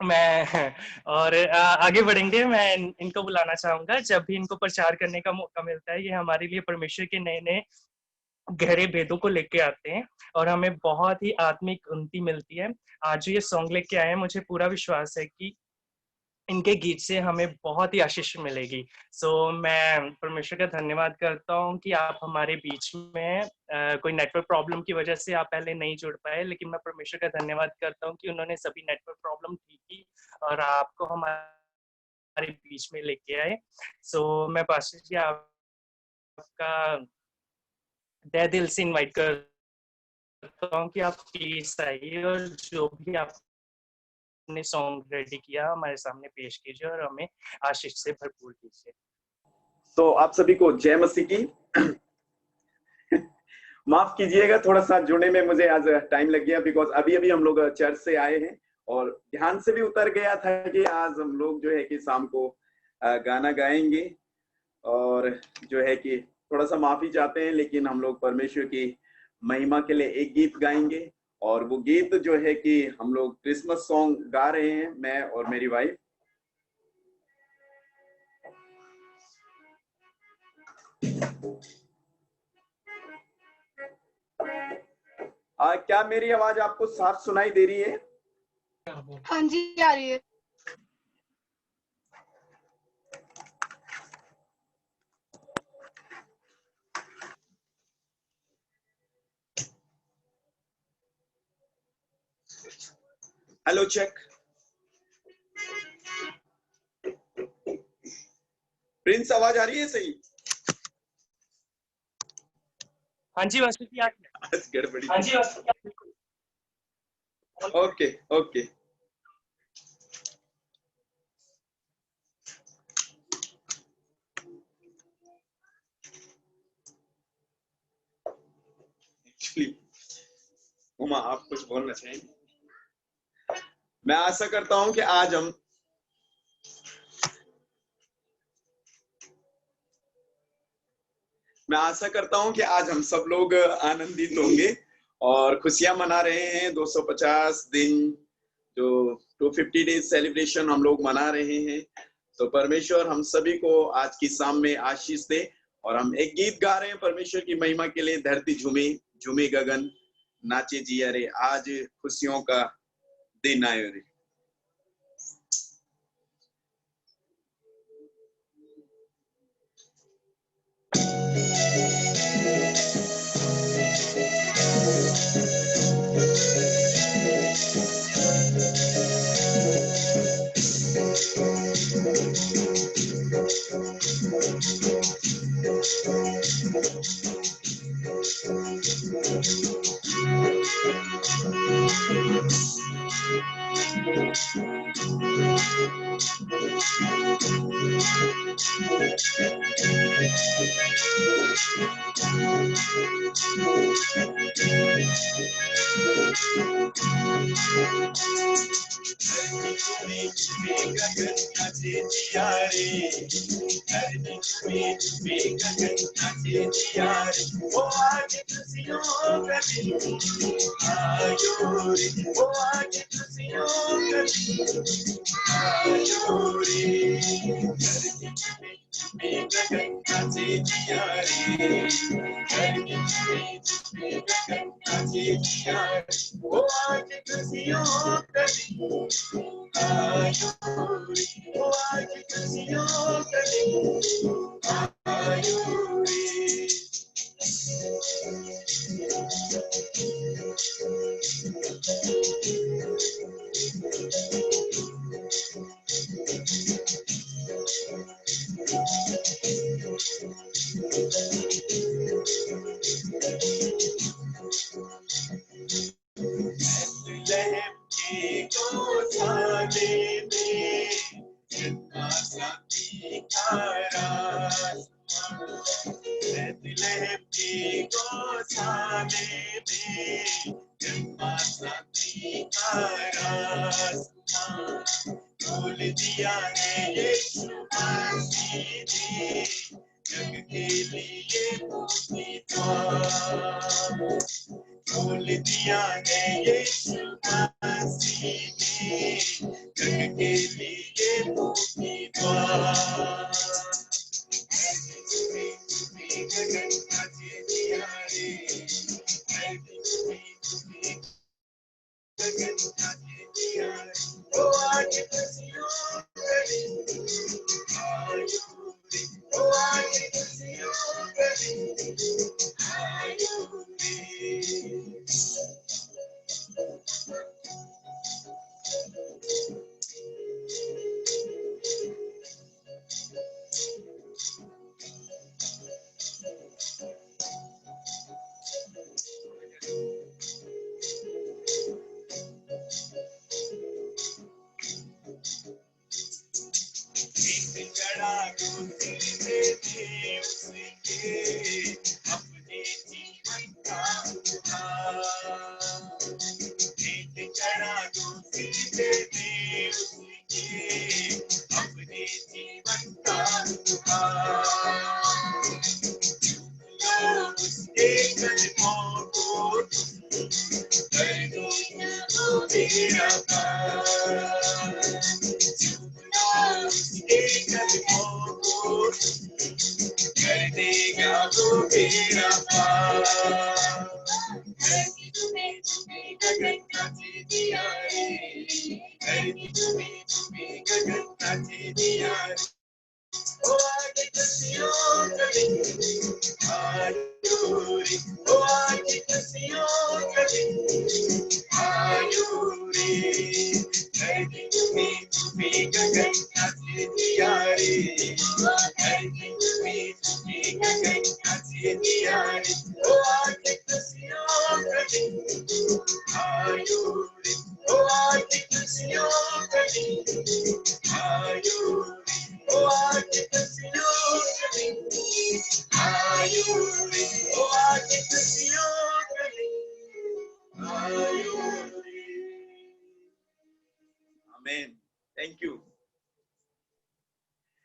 मैं। और आगे बढ़ेंगे। मैं इनको बुलाना चाहूंगा, जब भी इनको प्रचार करने का मौका मिलता है, ये हमारे लिए परमेश्वर के नए नए गहरे भेदों को लेके आते हैं और हमें बहुत ही आत्मिक उन्नति मिलती है। आज जो ये सॉन्ग लेके आए हैं, मुझे पूरा विश्वास है कि इनके गीत से हमें बहुत ही आशीष मिलेगी। सो मैं परमेश्वर का धन्यवाद करता हूँ कि आप हमारे बीच में कोई नेटवर्क प्रॉब्लम की वजह से आप पहले नहीं जुड़ पाए, लेकिन मैं परमेश्वर का धन्यवाद करता हूँ कि उन्होंने सभी नेटवर्क प्रॉब्लम ठीक की और आपको हमारे बीच में लेके आए। सो मैं पास्टर जी आपका तहे दिल से इनवाइट करता हूँ कि आप प्लीज आइए और जो भी आपने सॉन्ग रेडी किया हमारे सामने पेश कीजिए और हमें आशीष से भरपूर कीजिए। तो आप सभी को जय मसीह की। माफ कीजिएगा, थोड़ा सा जुड़ने में मुझे आज टाइम लग गया, बिकॉज अभी हम लोग चर्च से आए हैं और ध्यान से भी उतर गया था कि आज हम लोग जो है कि शाम को गाना गाएंगे, और जो है कि थोड़ा सा माफी चाहते हैं, लेकिन हम लोग परमेश्वर की महिमा के लिए एक गीत गाएंगे, और वो गीत जो है कि हम लोग क्रिसमस सॉन्ग गा रहे हैं, मैं और मेरी वाइफ। क्या मेरी आवाज आपको साफ सुनाई दे रही है? हाँ जी, आ रही है। Hello check. प्रिंस, आवाज आ रही है सही? हाँ जी वास्तु जी, गड़बड़ी। हाँ जी वास्तु जी, ओके ओके। एक्चुअली उमा, आप कुछ बोलना चाहेंगे? मैं आशा करता हूं कि आज हम सब लोग आनंदित होंगे और खुशियां मना रहे हैं। 250 दिन जो 250 डेज सेलिब्रेशन हम लोग मना रहे हैं। तो परमेश्वर हम सभी को आज की शाम में आशीष दे। और हम एक गीत गा रहे हैं परमेश्वर की महिमा के लिए, धरती झूमे झूमे गगन नाचे जिया रे, आज खुशियों का दिन आयो रे।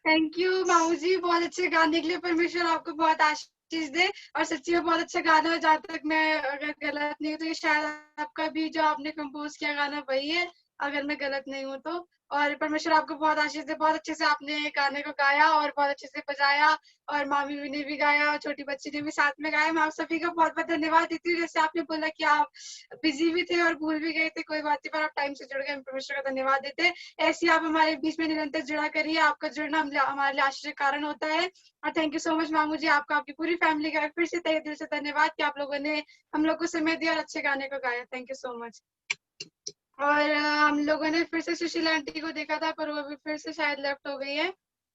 थैंक यू मामू जी, बहुत अच्छे गाने के लिए। परमेश्वर आपको बहुत आशीष दे। और सच्ची में बहुत अच्छा गाना है। जहाँ तक मैं अगर गलत नहीं हूँ तो ये शायद आपका भी जो आपने कंपोज किया गाना वही है। अगर मैं गलत नहीं हूँ तो। और परमेश्वर आपको बहुत आशीष दे, बहुत अच्छे से आपने गाने को गाया और बहुत अच्छे से बजाया, और मामी ने भी गाया और छोटी बच्ची ने भी साथ में गाया। मैं आप सभी का बहुत बहुत धन्यवाद देती हूँ। जैसे आपने बोला कि आप बिजी भी थे और भूल भी गए थे, कोई बात नहीं, पर आप टाइम से जुड़ गए, हम परमेश्वर का धन्यवाद देते हैं। ऐसे आप हमारे बीच में निरंतर जुड़ा करिए, आपका जुड़ना हमारे लिए आश्चर्य कारण होता है। और thank you so much ma'am, मुझे आपका, आपकी पूरी फैमिली का फिर से तहे दिल से धन्यवाद कि आप लोगों ने हम लोग को समय दिया और अच्छे गाने को गाया। Thank you so much. और हम लोगों ने फिर से सुशीला आंटी को देखा था, पर वो अभी फिर से शायद लेफ्ट हो गई है।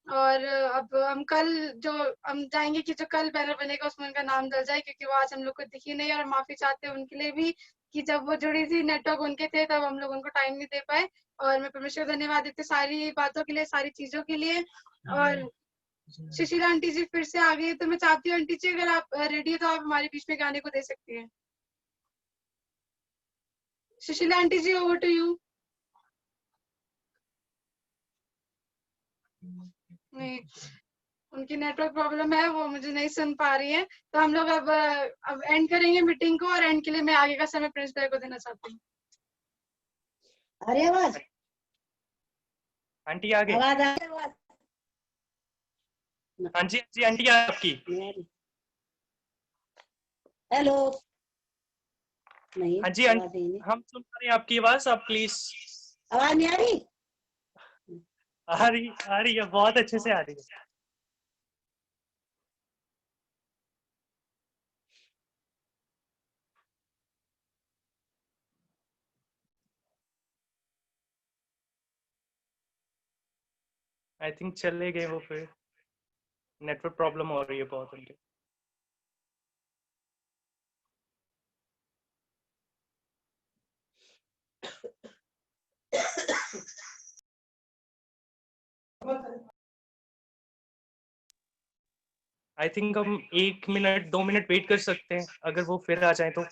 और अब हम कल जो हम चाहेंगे कि जो कल बैनर बनेगा उसमें उनका नाम दर्ज जाए, क्योंकि वो आज हम लोग को दिखी नहीं, और माफी चाहते हैं उनके लिए भी कि जब वो जुड़ी थी नेटवर्क उनके थे तब हम लोग उनको टाइम नहीं दे पाए। और मैं परमेश्वर को धन्यवाद देती हूँ सारी बातों के लिए, सारी चीजों के लिए। और सुशीला आंटी जी फिर से आ गई, तो मैं चाहती हूँ आंटी जी अगर आप रेडी है तो आप हमारे बीच में गाने को दे सकती हैं। Sushila aunty ji, over to you. नहीं, उनकी नेटवर्क प्रॉब्लम है, वो मुझे नहीं सुन पा रही है। तो हम लोग अब एंड करेंगे मीटिंग को, और एंड के लिए मैं आगे का समय प्रिंस भाई को देना चाहती हूँ। अरे आवाज आंटी आ गई? आवाज हाँ जी हाँ जी आंटी आपकी। हेलो। नहीं हाँ जी आंटी, हम सुन पा रहे हैं आपकी आवाज, आप प्लीज। आवाज नहीं आ रही? आ रही है, बहुत अच्छे से आ रही है। आई थिंक चले गए वो, फिर नेटवर्क प्रॉब्लम हो रही है बहुत उनके। आई थिंक हम 1 मिनट 2 मिनट वेट कर सकते हैं, अगर वो फिर आ जाए तो।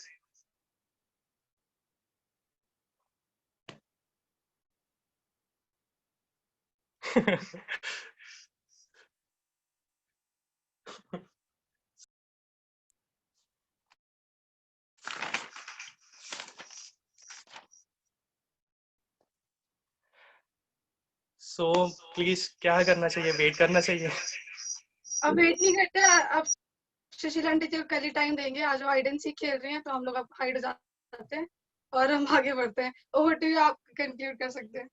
सो प्लीज क्या करना चाहिए, वेट करना चाहिए? अब वेट नहीं करते, अब सुशीला आंटी जी को कल ही टाइम देंगे। आज वो हाइड एंड सीक खेल रही हैं, तो हम लोग अब हाइड जाते हैं और हम आगे बढ़ते हैं। ओवर टू यू, आप कंक्लूड कर सकते हैं।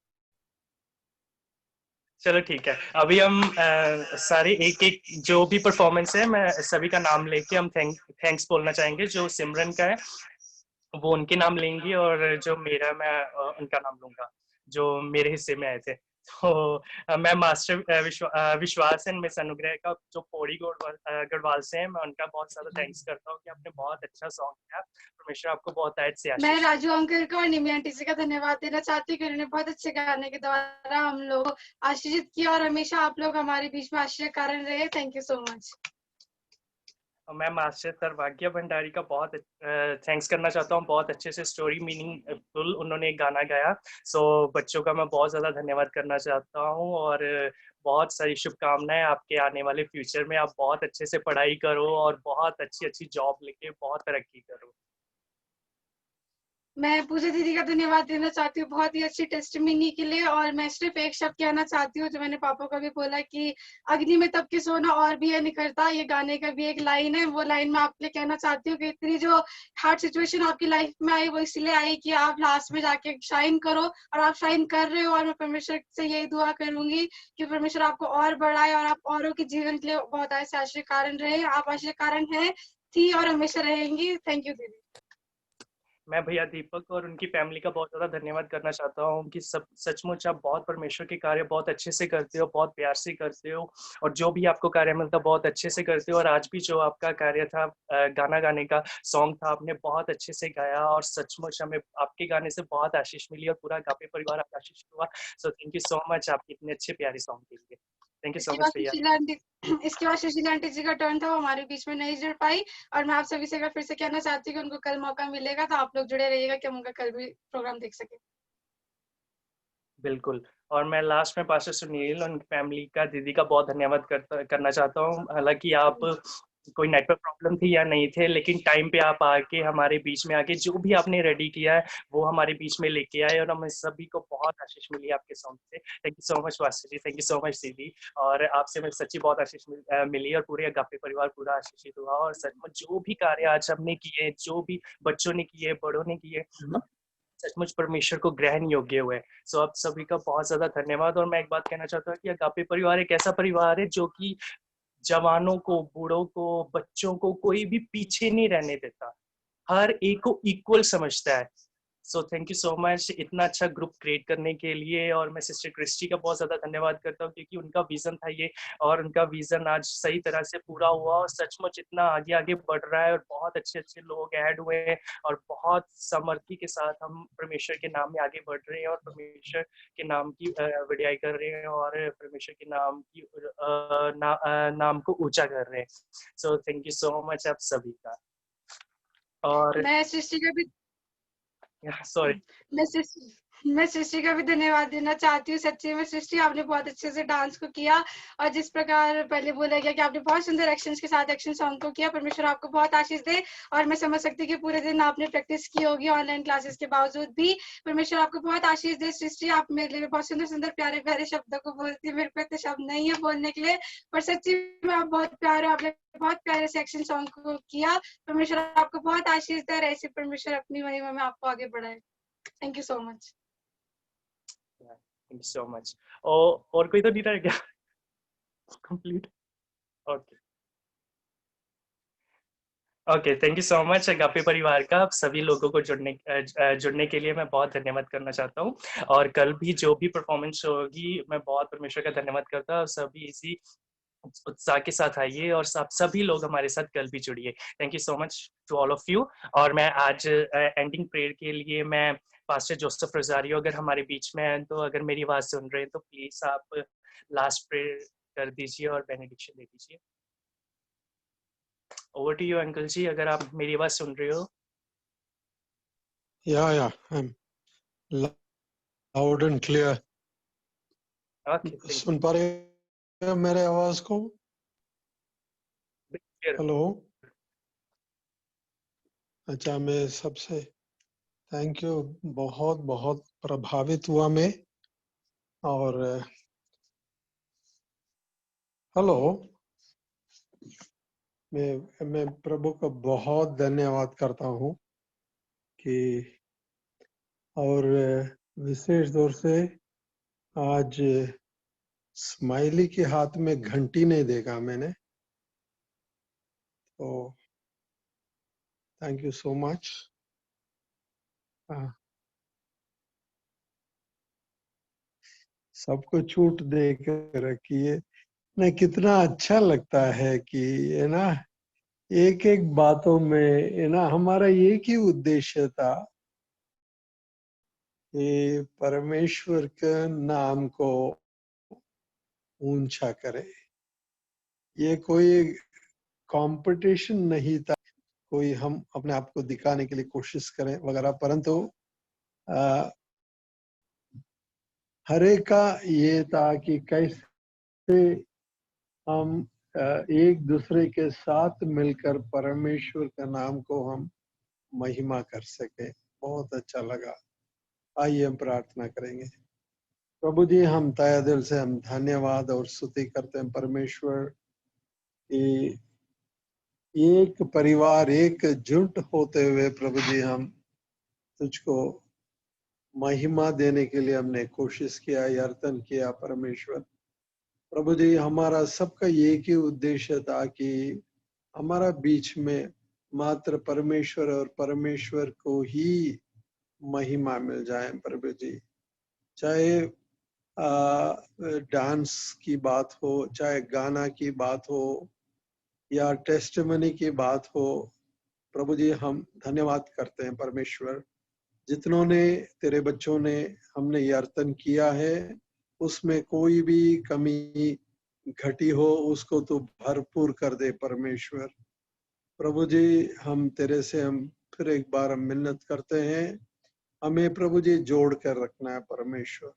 चलो ठीक है, अभी हम सारे एक एक जो भी परफॉर्मेंस है, मैं सभी का नाम लेके हम थैंक्स बोलना चाहेंगे। जो सिमरन का है वो उनके नाम लेंगी, और जो मेरा मैं उनका नाम लूंगा जो मेरे हिस्से में आए थे। तो मैं मास्टर विश्वास एंड मिस अनुग्रह का जो पौड़ी गढ़वाल से हैं, मैं उनका बहुत सारा थैंक्स करता हूँ कि आपने बहुत अच्छा सॉन्ग किया। परमेश्वर आपको बहुत आयत से आशीष। मैं राजू अंकल को और निमी आंटी जी का धन्यवाद देना चाहती हूँ कि उन्होंने बहुत अच्छे गाने के द्वारा हम लोग आशीषित किया, और हमेशा आप लोग हमारे बीच में आश्चर्य कारण रहे। Thank you so much. मैं मास्टर सर्भाग्य भंडारी का बहुत थैंक्स करना चाहता हूँ। बहुत अच्छे से स्टोरी मीनिंगफुल उन्होंने गाना गाया। सो बच्चों का मैं बहुत ज़्यादा धन्यवाद करना चाहता हूँ, और बहुत सारी शुभकामनाएं आपके आने वाले फ्यूचर में। आप बहुत अच्छे से पढ़ाई करो और बहुत अच्छी अच्छी जॉब लेके बहुत तरक्की करो। मैं पूजा दीदी का धन्यवाद देना चाहती हूँ बहुत ही अच्छी टेस्टिमनी के लिए। और मैं सिर्फ एक शब्द कहना चाहती हूँ जो मैंने पापा को भी बोला कि अग्नि में तब के सोना और भी है निखरता, ये गाने का भी एक लाइन है। वो लाइन मैं आपके लिए कहना चाहती हूँ कि इतनी जो हार्ड सिचुएशन आपकी लाइफ में आई वो इसलिए आई कि आप लास्ट में जाके शाइन करो, और आप शाइन कर रहे हो। और मैं परमेश्वर से यही दुआ करूंगी कि परमेश्वर आपको और बढ़ाए और आप औरों के जीवन के लिए बहुत ऐसे आश्चर्य कारण रहे। आप आश्चर्य कारण है, थी और हमेशा रहेंगी। थैंक यू दीदी। मैं भैया दीपक और उनकी फैमिली का बहुत ज़्यादा धन्यवाद करना चाहता हूँ कि सचमुच आप बहुत परमेश्वर के कार्य बहुत अच्छे से करते हो, बहुत प्यार से करते हो, और जो भी आपको कार्य मिलता है बहुत अच्छे से करते हो। और आज भी जो आपका कार्य था, गाना गाने का सॉन्ग था, आपने बहुत अच्छे से गाया, और सचमुच हमें आपके गाने से बहुत आशीष मिली और पूरा गापे परिवार आशीष हुआ। सो थैंक यू सो मच आपके इतने अच्छे प्यारे सॉन्ग के लिए। थैंक यू सो मच भैया। इसके बाद सुशीला आंटी जी का टर्न था, वो हमारे बीच में नहीं जुड़ पाई। और मैं आप सभी से फिर से कहना चाहती हूँ कि उनको कल मौका मिलेगा तो आप लोग जुड़े रहिएगा कि हम उनका कल भी प्रोग्राम देख सके। बिल्कुल। और मैं लास्ट में पास्टर सुनील और उनकी फैमिली का, दीदी का बहुत धन्यवाद करना चाहता हूँ। हालांकि आप कोई नेटवर्क प्रॉब्लम थी या नहीं थे, लेकिन टाइम पे आप आके हमारे बीच में आके जो भी आपने रेडी किया है वो हमारे बीच में लेके आए, और हमें सभी को बहुत आशीष मिली आपके सॉन्ग से। थैंक यू सो मच वासी जी, थैंक यू सो मच दीदी, और आपसे मैं सच्ची बहुत आशीष मिली, और पूरे अगापे परिवार पूरा आशीषित हुआ। और सचमुच जो भी कार्य आज हमने किए, जो भी बच्चों ने किए, बड़ों ने किए, सचमुच परमेश्वर को ग्रहण योग्य हुए। सो आप सभी का बहुत ज्यादा धन्यवाद। और मैं एक बात कहना चाहता हूँ कि अगापे परिवार एक ऐसा परिवार है जो कि जवानों को, बूढ़ों को, बच्चों को कोई भी पीछे नहीं रहने देता, हर एक को इक्वल समझता है। सो थैंक यू सो मच इतना अच्छा ग्रुप क्रिएट करने के लिए। और मैं सिस्टर क्रिस्टी का बहुत ज्यादा धन्यवाद करता हूँ, क्योंकि उनका विजन था ये, और उनका विजन आज सही तरह से पूरा हुआ, और सचमुच इतना आगे आगे बढ़ रहा है, और बहुत अच्छे अच्छे लोग ऐड हुए हैं, और बहुत सामर्थ्य के साथ हम परमेश्वर के नाम में आगे बढ़ रहे हैं, और परमेश्वर के नाम की वडियाई कर रहे हैं, और परमेश्वर के नाम की नाम को ऊंचा कर रहे हैं। सो थैंक यू सो मच आप सभी का। और मैं सृष्टि का भी सॉरी मैं सृष्टि का भी धन्यवाद देना चाहती हूँ। सच्ची में सृष्टि, आपने बहुत अच्छे से डांस को किया, और जिस प्रकार पहले बोला गया कि आपने बहुत सुंदर एक्शंस के साथ एक्शन सॉन्ग को किया। परमेश्वर आपको बहुत आशीष दे। और मैं समझ सकती हूँ कि पूरे दिन आपने प्रैक्टिस की होगी ऑनलाइन क्लासेस के बावजूद भी। परमेश्वर आपको बहुत आशीष दे। सृष्टि, आप मेरे लिए बहुत सुंदर सुंदर प्यारे प्यारे शब्दों को बोलती है, मेरे को इतने शब्द नहीं है बोलने के लिए, पर सच्ची में आप बहुत प्यारे, आपने बहुत प्यारे से एक्शन सॉन्ग को किया। परमेश्वर आपको बहुत आशीष दे, और ऐसे परमेश्वर अपनी महिमा में आपको आगे बढ़ाए। Thank you so much. Thank you so much. और कोई तो नहीं रह गया? Complete. Okay okay, thank you so much agape परिवार का। आप सभी लोगों को जुड़ने के लिए मैं बहुत धन्यवाद करना चाहता हूँ। और कल भी जो भी परफॉर्मेंस होगी, मैं बहुत परमेश्वर का धन्यवाद करता हूँ। सभी इसी उत्साह के साथ आइए, और सभी लोग हमारे साथ कल भी जुड़िए। Thank you so much to all of you. और मैं आज एंडिंग प्रेयर के लिए मैं पास्टर जोसेफ रोजारियो अगर हमारे बीच में हैं, तो अगर मेरी आवाज सुन रहे हैं तो प्लीज आप लास्ट प्रेयर कर दीजिए और बेनेडिक्शन दे दीजिए। ओवर टू यू अंकल जी, अगर आप मेरी आवाज सुन रहे हो। Yeah, I'm loud and clear. Okay, सुन पा रहे हैं मेरे आवाज को? हेलो। अच्छा, मैं सबसे थैंक यू, बहुत बहुत प्रभावित हुआ मैं। और हेलो, मैं प्रभु का बहुत धन्यवाद करता हूँ कि, और विशेष तौर से आज स्माइली के हाथ में घंटी नहीं देखा मैंने, तो थैंक यू सो मच। सबको छूट दे कर रखिए ना, कितना अच्छा लगता है कि है ना, एक एक बातों में है ना, हमारा एक ही उद्देश्य था कि परमेश्वर के नाम को ऊंचा करे। ये कोई कंपटीशन नहीं था, कोई हम अपने आप को दिखाने के लिए कोशिश करें वगैरह, परंतु हर एक का ये था कि कैसे हम एक दूसरे के साथ मिलकर परमेश्वर का नाम को हम महिमा कर सके। बहुत अच्छा लगा। आइए हम प्रार्थना करेंगे। प्रभु जी, हम तहे दिल से हम धन्यवाद और स्तुति करते हैं परमेश्वर कि एक परिवार, एक जुट होते हुए प्रभु जी हम तुझको महिमा देने के लिए हमने कोशिश किया, यत्न किया। परमेश्वर प्रभु जी, हमारा सबका एक ही उद्देश्य था कि हमारा बीच में मात्र परमेश्वर और परमेश्वर को ही महिमा मिल जाए। प्रभु जी, चाहे डांस की बात हो, चाहे गाना की बात हो, या टेस्टिमनी की बात हो, प्रभु जी हम धन्यवाद करते हैं परमेश्वर। जितनों ने तेरे बच्चों ने हमने यत्न किया है, उसमें कोई भी कमी घटी हो उसको तो भरपूर कर दे परमेश्वर। प्रभु जी, हम तेरे से हम फिर एक बार हम मिन्नत करते हैं, हमें प्रभु जी जोड़ कर रखना है परमेश्वर।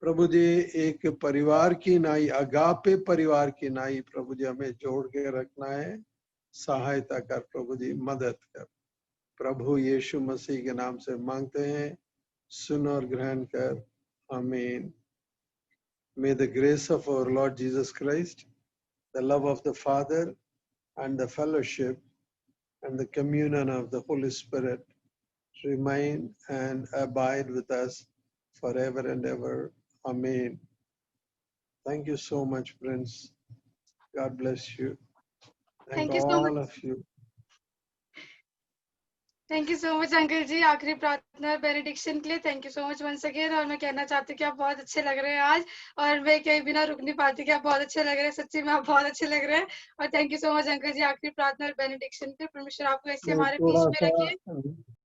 प्रभु जी एक परिवार की नाई, अगापे परिवार की नाई प्रभु जी हमें जोड़ के रखना है। सहायता कर प्रभु जी, मदद कर। प्रभु यीशु मसीह के नाम से मांगते हैं, सुन और ग्रहण कर। आमीन। May the grace of our Lord Jesus Christ, the love of the Father, and the fellowship and the communion of the Holy Spirit remain and abide with us forever and ever. Amen. Thank you so much, friends. God bless you. Thank Thank you so much. all of you. Thank you so much uncle ji, आखिरी प्रार्थना benediction के लिए thank you so much once again. और मैं कहना चाहती हूँ कि आप बहुत अच्छे लग रहे हैं आज, और मैं कहीं बिना रुक नहीं पाती कि आप बहुत अच्छे लग रहे हैं। सच्ची में आप बहुत अच्छे लग रहे हैं। और thank you so much uncle ji, आखिरी प्रार्थना और बेनेडिक्शन के लिए। परमेश्वर आपको ऐसे मैं हमारे थोड़ा बीच में रखे। सा